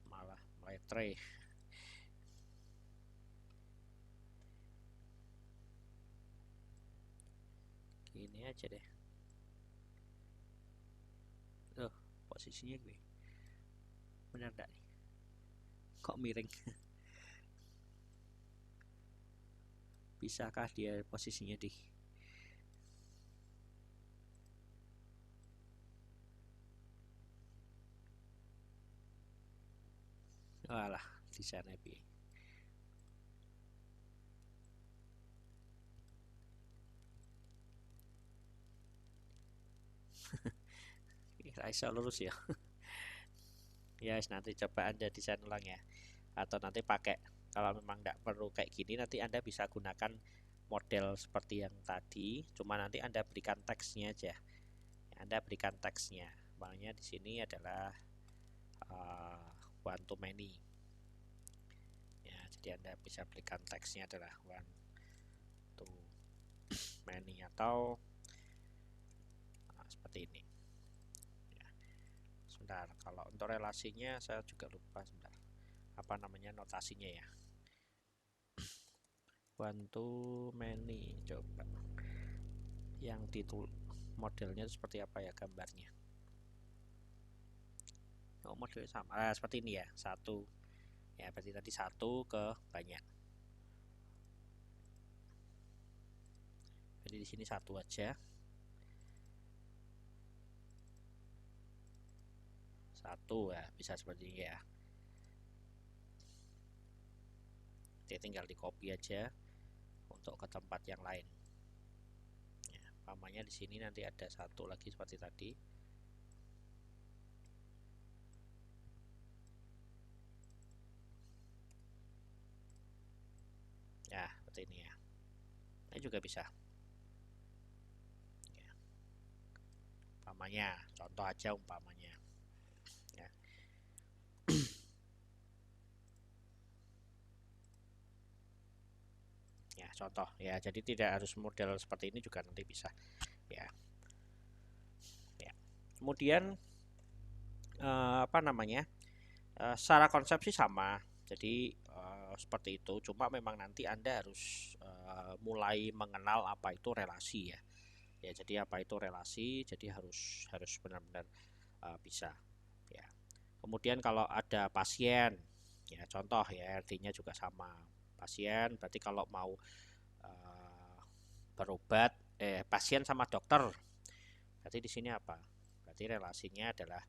Malah meletre. Gini aja deh. Posisinya gue bener gak nih? Kok miring? Bisakah dia posisinya di walah di sana bi. Raisa lurus ya. Ya, nanti coba Anda desain ulang ya. Atau nanti pakai, kalau memang tidak perlu kayak gini, nanti Anda bisa gunakan model seperti yang tadi, cuma nanti Anda berikan teksnya aja. Anda berikan teksnya. Makanya di sini adalah one to many. Ya, jadi Anda bisa berikan teksnya adalah one to many atau seperti ini. Sebentar, kalau untuk relasinya saya juga lupa, sebentar. Apa namanya notasinya ya? One to many, coba. Yang ditul modelnya seperti apa ya gambarnya? Oh, modelnya sama. Seperti ini ya, satu. Ya, berarti tadi satu ke banyak. Jadi di sini satu aja. Satu ya, bisa seperti ini ya. Dia tinggal di copy aja untuk ke tempat yang lain. Ya, umpamanya di sini nanti ada satu lagi seperti tadi. seperti ini ya. Ini juga bisa ya. Umpamanya contoh aja umpamanya ya. Ya contoh ya, jadi tidak harus model seperti ini juga nanti bisa ya. Ya kemudian apa namanya, secara konsep sih sama, jadi seperti itu, cuma memang nanti Anda harus mulai mengenal apa itu relasi ya. Ya jadi apa itu relasi, jadi harus benar-benar bisa ya. Kemudian kalau ada pasien ya, contoh ya, artinya juga sama, pasien berarti kalau mau berobat, pasien sama dokter, berarti di sini apa, berarti relasinya adalah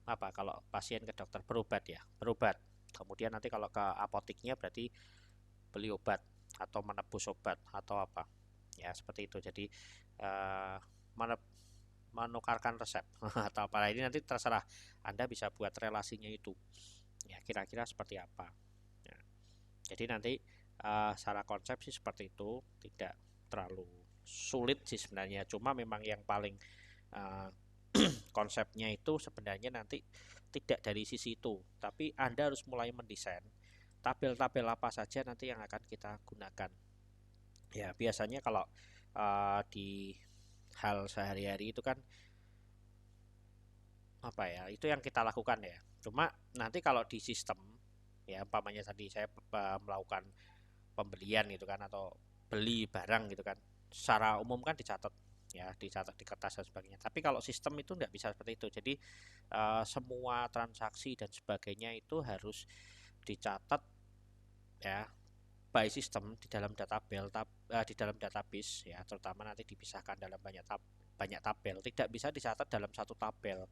apa kalau pasien ke dokter berobat ya, berobat. Kemudian nanti kalau ke apoteknya berarti beli obat atau menebus obat atau apa ya, seperti itu. Jadi menukarkan resep atau apa, ini nanti terserah Anda bisa buat relasinya itu ya, kira-kira seperti apa ya. Jadi nanti secara konsep sih seperti itu, tidak terlalu sulit sih sebenarnya, cuma memang yang paling konsepnya itu sebenarnya nanti tidak dari sisi itu, tapi Anda harus mulai mendesain tabel-tabel apa saja nanti yang akan kita gunakan ya. Biasanya kalau di hal sehari-hari itu kan apa ya, itu yang kita lakukan ya. Cuma nanti kalau di sistem ya, umpamanya tadi saya melakukan pembelian gitu kan, atau beli barang gitu kan, secara umum kan dicatat ya, dicatat di kertas dan sebagainya. Tapi kalau sistem itu nggak bisa seperti itu. Jadi semua transaksi dan sebagainya itu harus dicatat ya, by system di dalam di dalam database ya, terutama nanti dipisahkan dalam banyak tabel, tidak bisa dicatat dalam satu tabel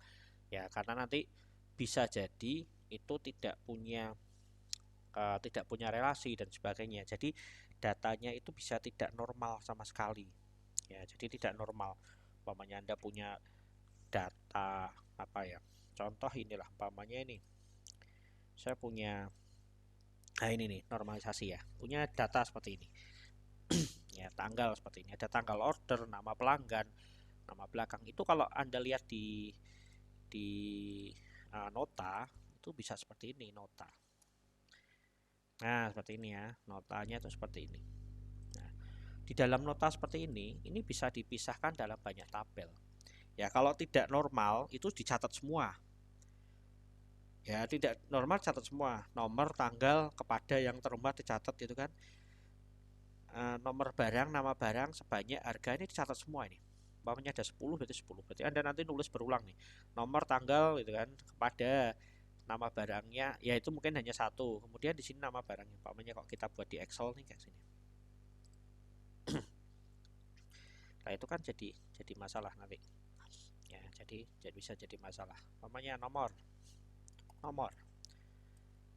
ya, karena nanti bisa jadi itu tidak punya relasi dan sebagainya. Jadi datanya itu bisa tidak normal sama sekali ya, jadi tidak normal. Umpamanya Anda punya data apa ya, contoh inilah, umpamanya ini saya punya, nah ini nih normalisasi ya, punya data seperti ini ya, tanggal seperti ini, ada tanggal order, nama pelanggan, nama belakang. Itu kalau Anda lihat di nota itu bisa seperti ini nota. Nah seperti ini ya, notanya itu seperti ini. Nah, di dalam nota seperti ini bisa dipisahkan dalam banyak tabel ya. Kalau tidak normal itu dicatat semua ya, tidak normal catat semua, nomor, tanggal, kepada yang terhormat dicatat gitu kan, nomor barang, nama barang, sebanyak, harga, ini dicatat semua ini. Umpamanya ada 10 berarti 10, berarti Anda nanti nulis berulang nih, nomor, tanggal gitu kan, kepada, nama barangnya ya itu mungkin hanya satu, kemudian di sini nama barangnya. Umpamanya kok kita buat di Excel nih kayak sini. Nah itu kan jadi masalah nanti ya, jadi bisa jadi masalah. Umpamanya nomor,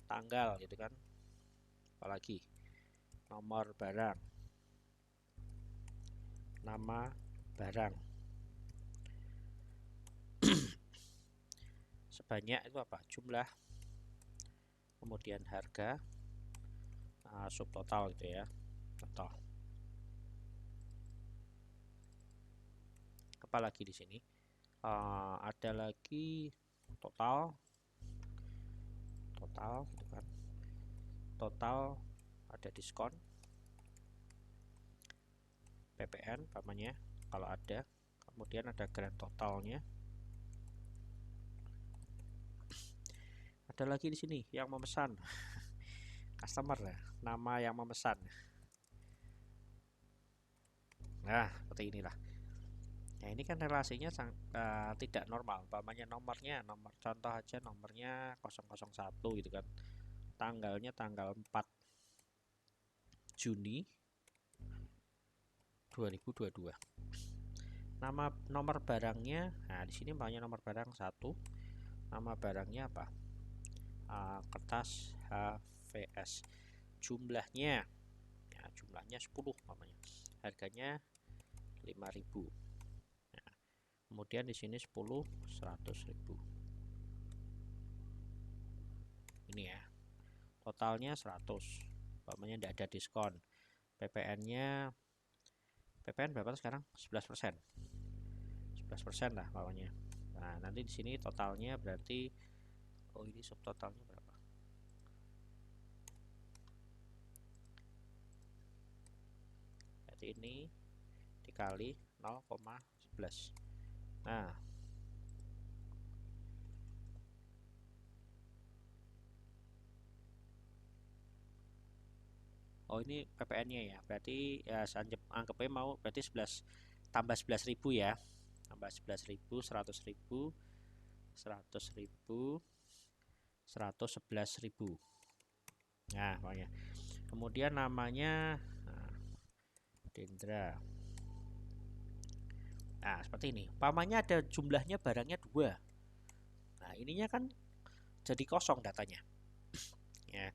tanggal gitu kan, apalagi nomor barang, nama barang, sebanyak itu apa, jumlah, kemudian harga, subtotal gitu ya, contoh. Apalagi di sini ada lagi total gitu kan, total, ada diskon, PPN umpamanya kalau ada, kemudian ada grand totalnya. Ada lagi di sini yang memesan customer ya, nama yang memesan. Nah seperti inilah. Nah ini kan relasinya tidak normal. Umpamanya nomornya, nomor contoh aja, nomornya 001 gitu kan, tanggalnya tanggal 4 Juni 2022. Nomor barangnya, nah di sini banyak nomor barang 1, nama barangnya apa, kertas HVS, jumlahnya ya, jumlahnya 10 namanya, harganya 5.000. Nah, kemudian di sini 10 100.000 ini ya, totalnya 100, umpamanya tidak ada diskon. PPN-nya PPN berapa sekarang? 11%. 11% lah umpamanya. Nah, nanti di sini totalnya berarti ini subtotalnya berapa? Berarti ini dikali 0,11. Nah, ini PPN-nya ya. Berarti ya anggapnya mau berarti 11 tambah 11.000 ya. Tambah 11.000, 100.000, 100.000, 111.000. Nah, pokoknya. Kemudian namanya Dendra. Nah, seperti ini. Umpamanya ada jumlahnya barangnya 2. Nah, ininya kan jadi kosong datanya. Ya.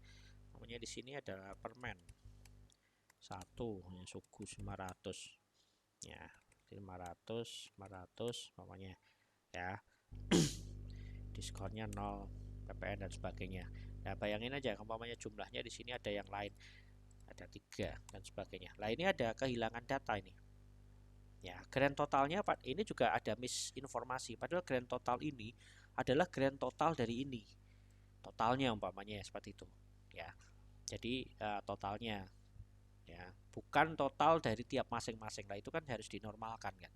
Namanya di sini adalah permen. 1 ya, suku 500. Ya, 500, 500 umpamanya ya. Diskonnya 0, PPN dan sebagainya. Nah, bayangin aja umpamanya jumlahnya di sini ada yang lain. Ada 3 dan sebagainya. Nah, ini ada kehilangan data ini. Ya, grand totalnya ini juga ada misinformasi. Padahal grand total ini adalah grand total dari ini. Totalnya umpamanya ya, seperti itu. Ya. Jadi totalnya ya, bukan total dari tiap masing-masing. Lah itu kan harus dinormalkan kan.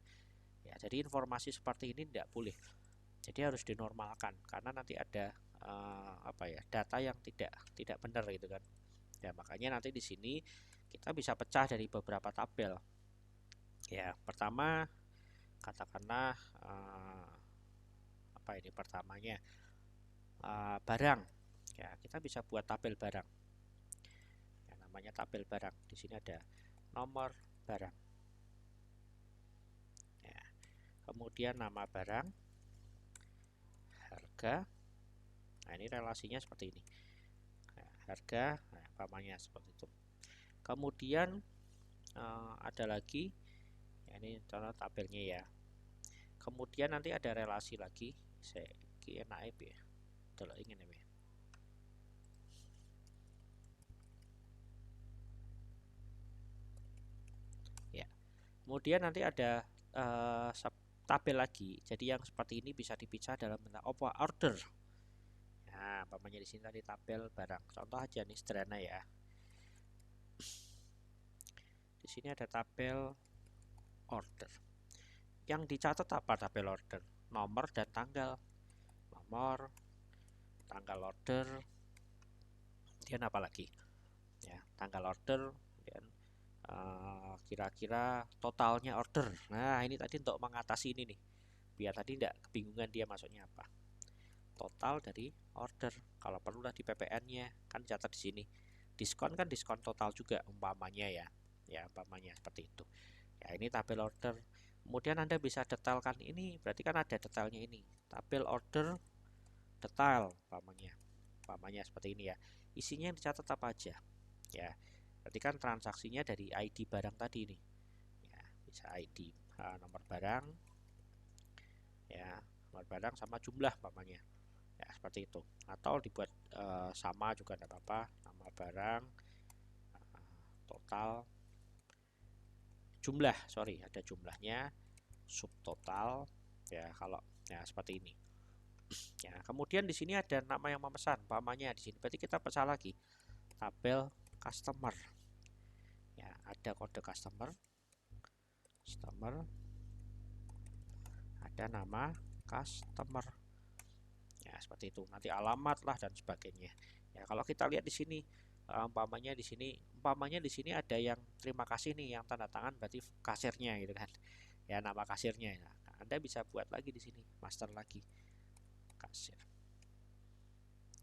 Ya, jadi informasi seperti ini tidak boleh. Jadi harus dinormalkan karena nanti ada data yang tidak benar gitu kan. Ya, makanya nanti di sini kita bisa pecah dari beberapa tabel. Ya, pertama katakanlah pertamanya barang. Ya, kita bisa buat tabel barang. Ya, namanya tabel barang. Di sini ada nomor barang. Ya. Kemudian nama barang, harga. Nah, ini relasinya seperti ini. Nah, harga, umpamanya seperti itu. Kemudian ada lagi, ya, ini contoh tabelnya ya. Kemudian nanti ada relasi lagi. Saya enak ya. Kalau ingin ya. Ya. Kemudian nanti ada tabel lagi. Jadi yang seperti ini bisa dipecah dalam bentuk order. Nah, umpamanya di sini tadi tabel barang. Contoh aja nih sederhana ya. Di sini ada tabel order. Yang dicatat apa tabel order? Nomor dan tanggal. Nomor, tanggal order, kemudian apa lagi? Ya, tanggal order, kemudian kira-kira totalnya order. Nah, ini tadi untuk mengatasi ini nih. Biar tadi tidak kebingungan dia masuknya apa. Total dari order. Kalau perlulah di PPN-nya kan catat di sini. Diskon kan diskon total juga umpamanya ya. Ya, umpamanya seperti itu. Ya, ini tabel order. Kemudian Anda bisa detailkan ini, berarti kan ada detailnya ini. Tabel order detail umpamanya seperti ini ya. Isinya yang dicatat apa aja? Ya. Berarti kan transaksinya dari ID barang tadi nih. Ya, bisa ID nomor barang. Ya, nomor barang sama jumlah umpamanya. Ya, seperti itu. Atau dibuat sama juga tidak apa-apa. Nama barang total jumlah, ada jumlahnya, subtotal ya, kalau ya seperti ini. Ya, kemudian di sini ada nama yang memesan, umpamanya di sini. Berarti kita pecah lagi. Tabel customer. Ya, ada kode customer. Ada nama customer. Ya, seperti itu. Nanti alamat lah dan sebagainya. Ya, kalau kita lihat di sini umpamanya di sini ada yang terima kasih nih, yang tanda tangan berarti kasirnya gitu kan. Ya, nama kasirnya. Nah, Anda bisa buat lagi di sini, master lagi. Kasir.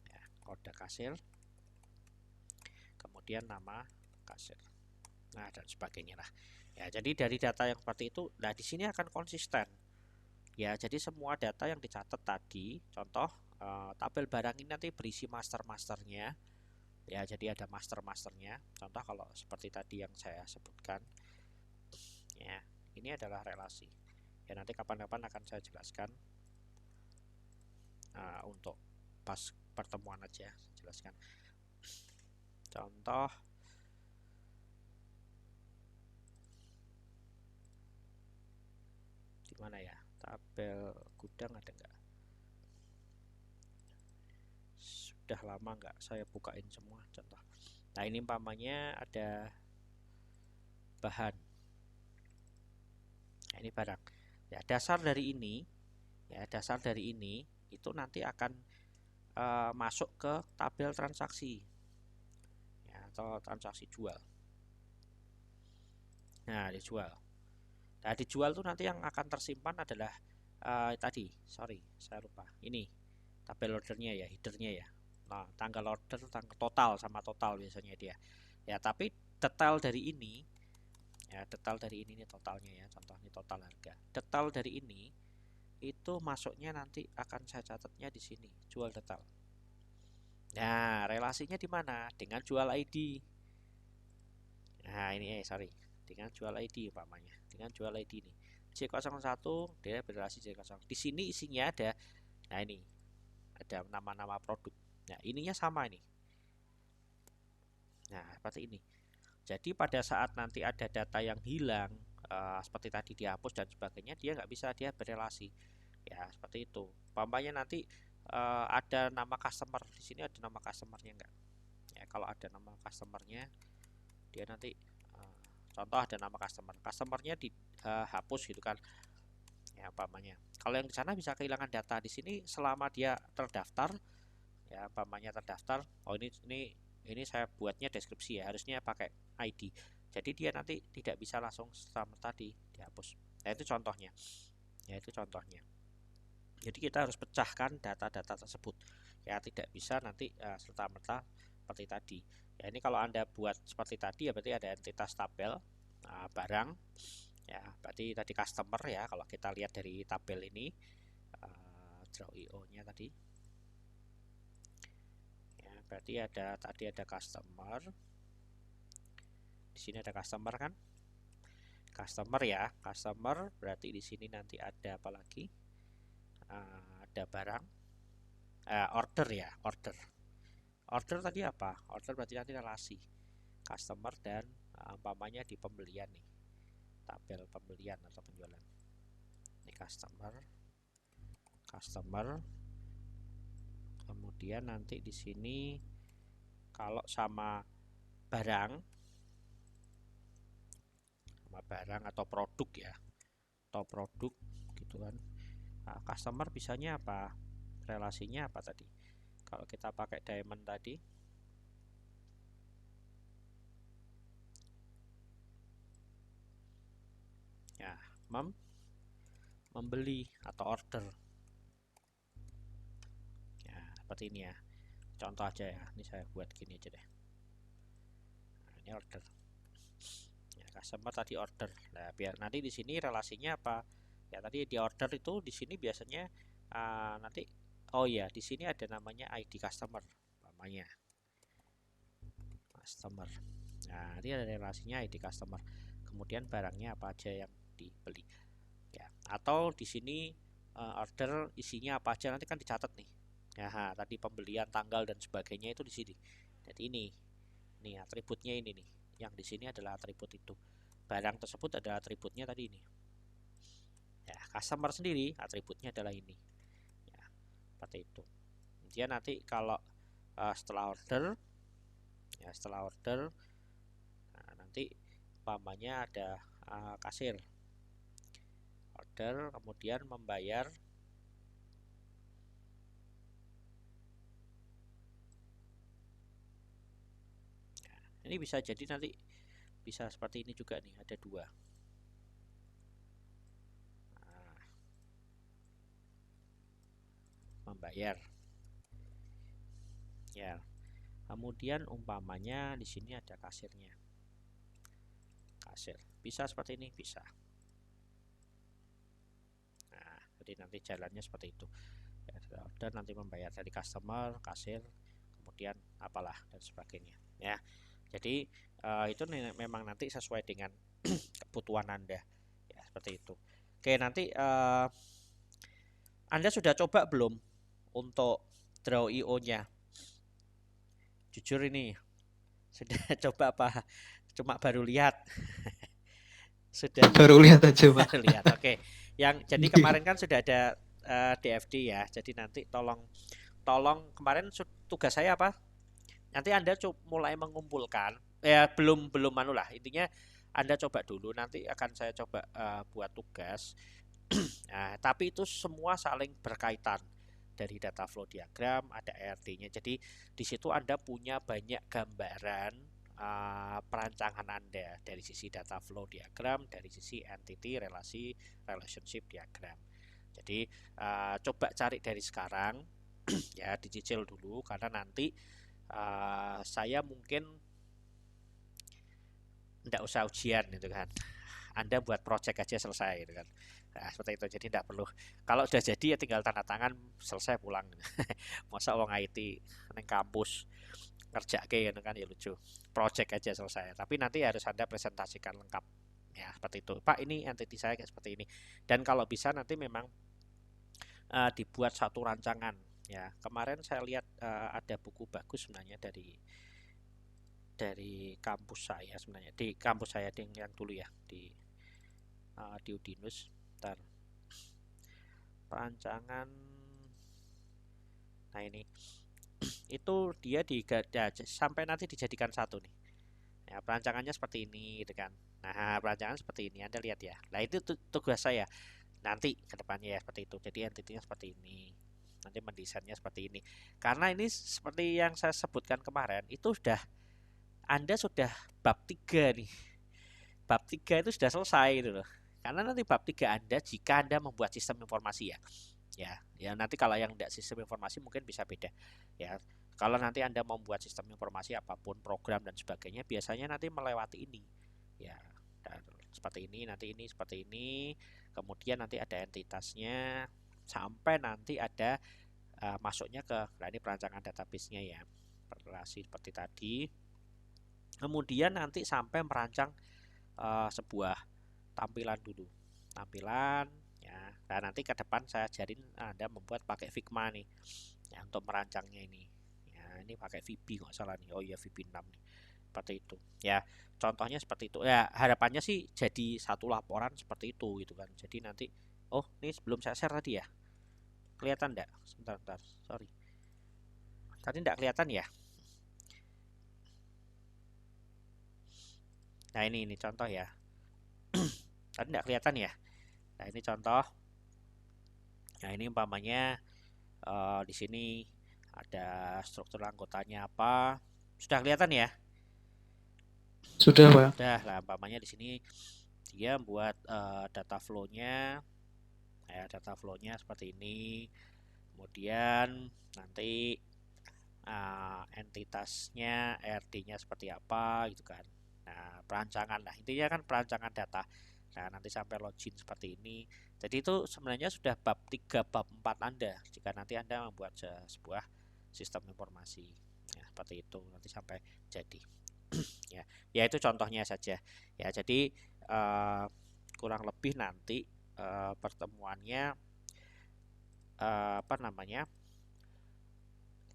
Ya, kode kasir. Kemudian nama kasir. Nah, dan sebagainya lah. Ya, jadi dari data yang seperti itu, nah di sini akan konsisten. Ya, jadi semua data yang dicatat tadi, contoh tabel barang ini nanti berisi master-masternya. Ya, jadi ada master-masternya. Contoh kalau seperti tadi yang saya sebutkan. Ya, ini adalah relasi. Ya, nanti kapan-kapan akan saya jelaskan. Untuk pas pertemuan aja jelaskan. Contoh di mana ya? Tabel gudang ada enggak? Sudah lama enggak saya bukain semua contoh. Nah, ini umpamanya ada bahan. Nah, ini barang. Ya, dasar dari ini itu nanti akan masuk ke tabel transaksi. Ya, atau transaksi jual. Nah, dijual. Nah, dijual tuh nanti yang akan tersimpan adalah tadi, sorry, saya lupa. Ini tabel ordernya ya, headernya ya. Nah, tanggal order, tanggal total sama total biasanya dia. Ya, tapi detail dari ini, ya detail dari ini nih totalnya ya. Contoh ini total harga. Detail dari ini itu masuknya nanti akan saya catatnya di sini, jual detail. Nah, relasinya di mana? Dengan jual ID. Nah, ini sorry. Dengan jual ID umpamanya. Dengan jual ID ini. C01 dia berrelasi C01. Di sini isinya ada. Nah, ini ada nama-nama produk. Nah, ininya sama ini. Nah, seperti ini. Jadi pada saat nanti ada data yang hilang, seperti tadi dihapus dan sebagainya, dia nggak bisa dia berrelasi. Ya, seperti itu. Umpamanya nanti ada nama customer. Di sini ada nama customernya enggak? Ya, kalau ada nama customernya, dia nanti contoh ada nama customernya dihapus gitu kan. Ya, umpamanya. Kalau yang di sana bisa kehilangan data. Di sini selama dia terdaftar, ya umpamanya terdaftar. Oh, ini saya buatnya deskripsi ya, harusnya pakai ID. Jadi dia nanti tidak bisa langsung serta-merta dihapus. Nah, itu contohnya. Ya, itu contohnya. Jadi kita harus pecahkan data-data tersebut. Ya, tidak bisa nanti serta-merta seperti tadi. Ya, ini kalau Anda buat seperti tadi ya berarti ada entitas tabel barang. Ya, berarti tadi customer ya. Kalau kita lihat dari tabel ini draw.io-nya tadi. Ya, berarti tadi ada customer. Di sini ada customer kan? Customer ya, customer berarti di sini nanti ada apa lagi? Ada barang, order ya, order tadi apa? Order berarti nanti relasi customer dan umpamanya di pembelian nih, tabel pembelian atau penjualan. Ini customer, kemudian nanti di sini kalau sama barang atau produk ya, atau produk gitu kan. Nah, customer bisanya apa? Relasinya apa tadi? Kalau kita pakai diamond tadi, ya membeli atau order. Ya, seperti ini ya. Contoh aja ya. Ini saya buat gini aja deh. Nah, ini order. Ya, customer tadi order. Nah, biar nanti di sini relasinya apa? Ya, tadi di order itu di sini biasanya nanti oh ya, di sini ada namanya ID customer, namanya customer. Nah, ini ada relasinya ID customer. Kemudian barangnya apa aja yang dibeli. Ya, atau di sini order isinya apa aja nanti kan dicatat nih. Ya, tadi pembelian, tanggal dan sebagainya itu di sini. Jadi ini atributnya ini nih. Yang di sini adalah atribut itu. Barang tersebut adalah atributnya tadi ini. Ya, customer sendiri atributnya adalah ini. Ya, seperti itu. Dia nanti kalau setelah order, ya setelah order, nah, nanti umpamanya ada kasir. Order kemudian membayar. Ini bisa jadi nanti bisa seperti ini juga nih, ada dua. Nah, membayar. Ya. Kemudian umpamanya di sini ada kasirnya. Kasir. Bisa seperti ini, bisa. Nah, jadi nanti jalannya seperti itu. Ya, order nanti membayar dari customer, kasir, kemudian apalah dan sebagainya. Ya. Jadi itu memang nanti sesuai dengan kebutuhan Anda. Ya, seperti itu. Oke, nanti Anda sudah coba belum untuk Draw.io-nya? Jujur ini, Sudah coba apa? Cuma baru lihat. Sudah Baru lihat aja, Pak. baru lihat. Oke. Jadi Iya. kemarin kan sudah ada DFD ya. Jadi nanti tolong kemarin tugas saya apa? Nanti Anda mulai mengumpulkan, ya belum belum anu lah. Intinya Anda coba dulu, nanti akan saya coba buat tugas. Nah, tapi itu semua saling berkaitan. Dari data flow diagram ada ERD-nya. Jadi di situ Anda punya banyak gambaran perancangan Anda dari sisi data flow diagram, dari sisi entity relasi relationship diagram. Jadi coba cari dari sekarang ya, dicicil dulu karena nanti saya mungkin tidak usah ujian gitu kan. Anda buat project aja selesai gitu kan. Nah, seperti itu. Jadi tidak perlu. Kalau udah jadi ya tinggal tanda tangan selesai pulang. Masa wong IT neng kampus kerja kayak gitu kan ya lucu. Project aja selesai. Tapi nanti harus Anda presentasikan lengkap. Ya, seperti itu. Pak, ini entity saya kayak seperti ini. Dan kalau bisa nanti memang dibuat satu rancangan. Ya, kemarin saya lihat ada buku bagus sebenarnya dari kampus saya sebenarnya. Di kampus saya yang dulu ya di Udinus. Bentar. Perancangan. Nah, ini itu dia sampai nanti dijadikan satu nih. Ya, perancangannya seperti ini gitu kan. Nah, perancangan seperti ini Anda lihat ya. Nah, itu tugas saya nanti ke depannya ya seperti itu. Jadi entitinya seperti ini. Nanti mendesainnya seperti ini. Karena ini seperti yang saya sebutkan kemarin, itu Anda sudah bab 3 nih. Bab 3 itu sudah selesai gitu loh. Karena nanti bab 3 Anda jika Anda membuat sistem informasi ya. Ya nanti kalau yang tidak sistem informasi mungkin bisa beda. Ya, kalau nanti Anda membuat sistem informasi apapun, program dan sebagainya, biasanya nanti melewati ini. Ya, dan seperti ini, nanti ini seperti ini. Kemudian nanti ada entitasnya sampai nanti ada masuknya ke nah ini perancangan database-nya ya. Relasi seperti tadi. Kemudian nanti sampai merancang sebuah tampilan dulu. Tampilan ya. Nah, nanti ke depan saya ajarin Anda membuat pakai Figma nih. Ya, untuk merancangnya ini. Ya, ini pakai VB nggak salah nih. Oh iya, VB 6 nih. Seperti itu. Ya, contohnya seperti itu. Ya, harapannya sih jadi satu laporan seperti itu gitu kan. Jadi nanti ini sebelum saya share tadi ya. Kelihatan enggak? Sebentar. Sorry. Tadi enggak kelihatan ya? Nah, ini contoh ya. Tadi enggak kelihatan ya? Nah, ini contoh. Nah, ini umpamanya di sini ada struktur anggotanya apa. Sudah kelihatan ya? Sudah, Pak. Sudah lah, umpamanya di sini dia buat data flow-nya. Ya, data flow-nya seperti ini. Kemudian nanti entitasnya, RD-nya seperti apa gitu kan. Nah, perancangan lah. Intinya kan perancangan data. Nah, nanti sampai login seperti ini. Jadi itu sebenarnya sudah bab 3, bab 4 Anda. Jika nanti Anda membuat sebuah sistem informasi. Ya, seperti itu. Nanti sampai jadi. Ya itu contohnya saja. Ya, jadi kurang lebih nanti pertemuannya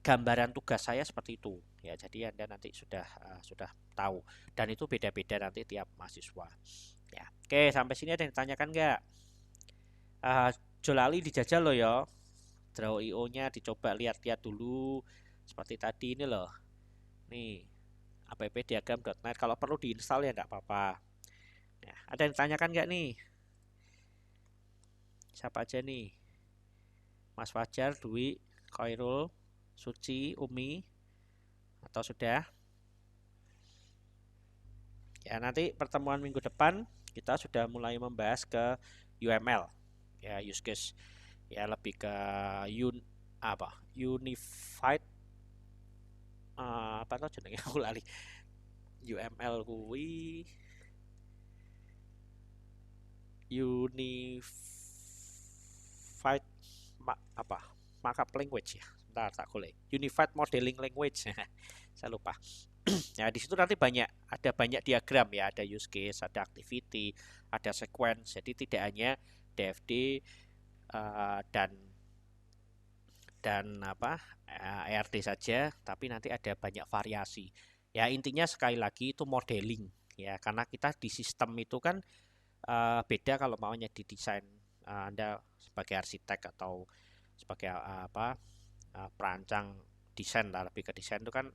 gambaran tugas saya seperti itu ya. Jadi Anda nanti sudah tahu dan itu beda-beda nanti tiap mahasiswa ya. Oke, sampai sini ada yang ditanyakan nggak? Jolali dijajal loh ya, Draw.io nya dicoba lihat-lihat dulu seperti tadi ini loh nih, appdiagram.net. Kalau perlu diinstal ya nggak apa-apa ya. Ada yang ditanyakan nggak nih? Siapa aja nih? Mas Fajar, Dwi, Khairul, Suci, Umi, atau sudah? Ya, nanti pertemuan minggu depan kita sudah mulai membahas ke UML ya, use case ya, lebih ke unified apa tuh jenenge aku lali. UML kuwi unified markup language ya. Bentar tak boleh. Unified modeling language. Saya lupa. Ya, di situ nanti ada banyak diagram ya, ada use case, ada activity, ada sequence. Jadi tidak hanya DFD dan ERD saja, tapi nanti ada banyak variasi. Ya intinya sekali lagi itu modeling ya, karena kita di sistem itu kan beda kalau maunya di desain, Anda sebagai arsitek atau sebagai perancang desain lah, lebih ke desain itu kan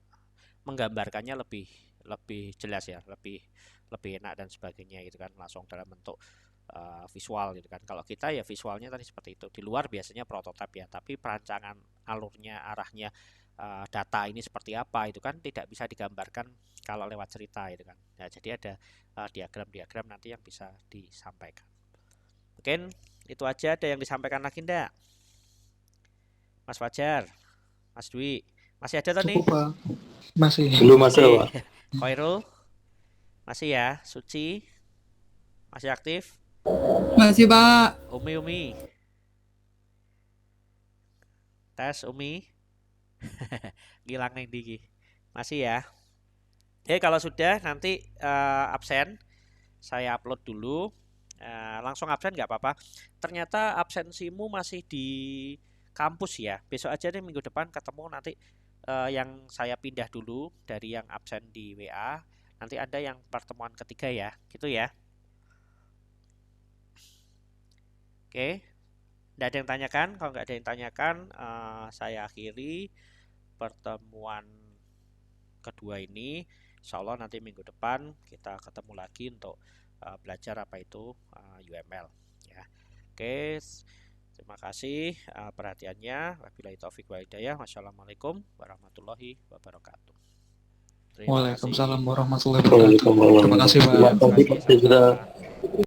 menggambarkannya lebih lebih jelas ya, lebih lebih enak dan sebagainya gitu kan, langsung dalam bentuk visual gitu kan. Kalau kita ya visualnya tadi seperti itu. Di luar biasanya prototipe ya, tapi perancangan alurnya, arahnya, data ini seperti apa itu kan tidak bisa digambarkan kalau lewat cerita gitu kan. Nah, jadi ada diagram-diagram nanti yang bisa disampaikan. Mungkin itu aja. Ada yang disampaikan lagi ndak? Mas Fajar, Mas Dwi, masih ada tadi? Cukup Pak. Masih. Belum ada, Oke. Pak. Khairul, masih ya? Suci, masih aktif? Masih, Pak. Umi, tes Umi, ngilang nih Diki. Masih ya? Kalau sudah nanti absen, saya upload dulu. Langsung absen nggak apa-apa. Ternyata absensimu masih di kampus ya. Besok aja deh, minggu depan ketemu nanti, yang saya pindah dulu dari yang absen di WA. Nanti ada yang pertemuan ketiga ya, gitu ya. Oke, nggak ada yang tanyakan. Kalau nggak ada yang tanyakan, saya akhiri pertemuan kedua ini. Insya Allah nanti minggu depan kita ketemu lagi untuk belajar apa itu UML ya. Oke, terima kasih perhatiannya. Wabillahi taufik wal hidayah. Wassalamualaikum warahmatullahi wabarakatuh. Terima kasih. Waalaikumsalam warahmatullahi wabarakatuh. Terima kasih Pak. Terima kasih, Pak.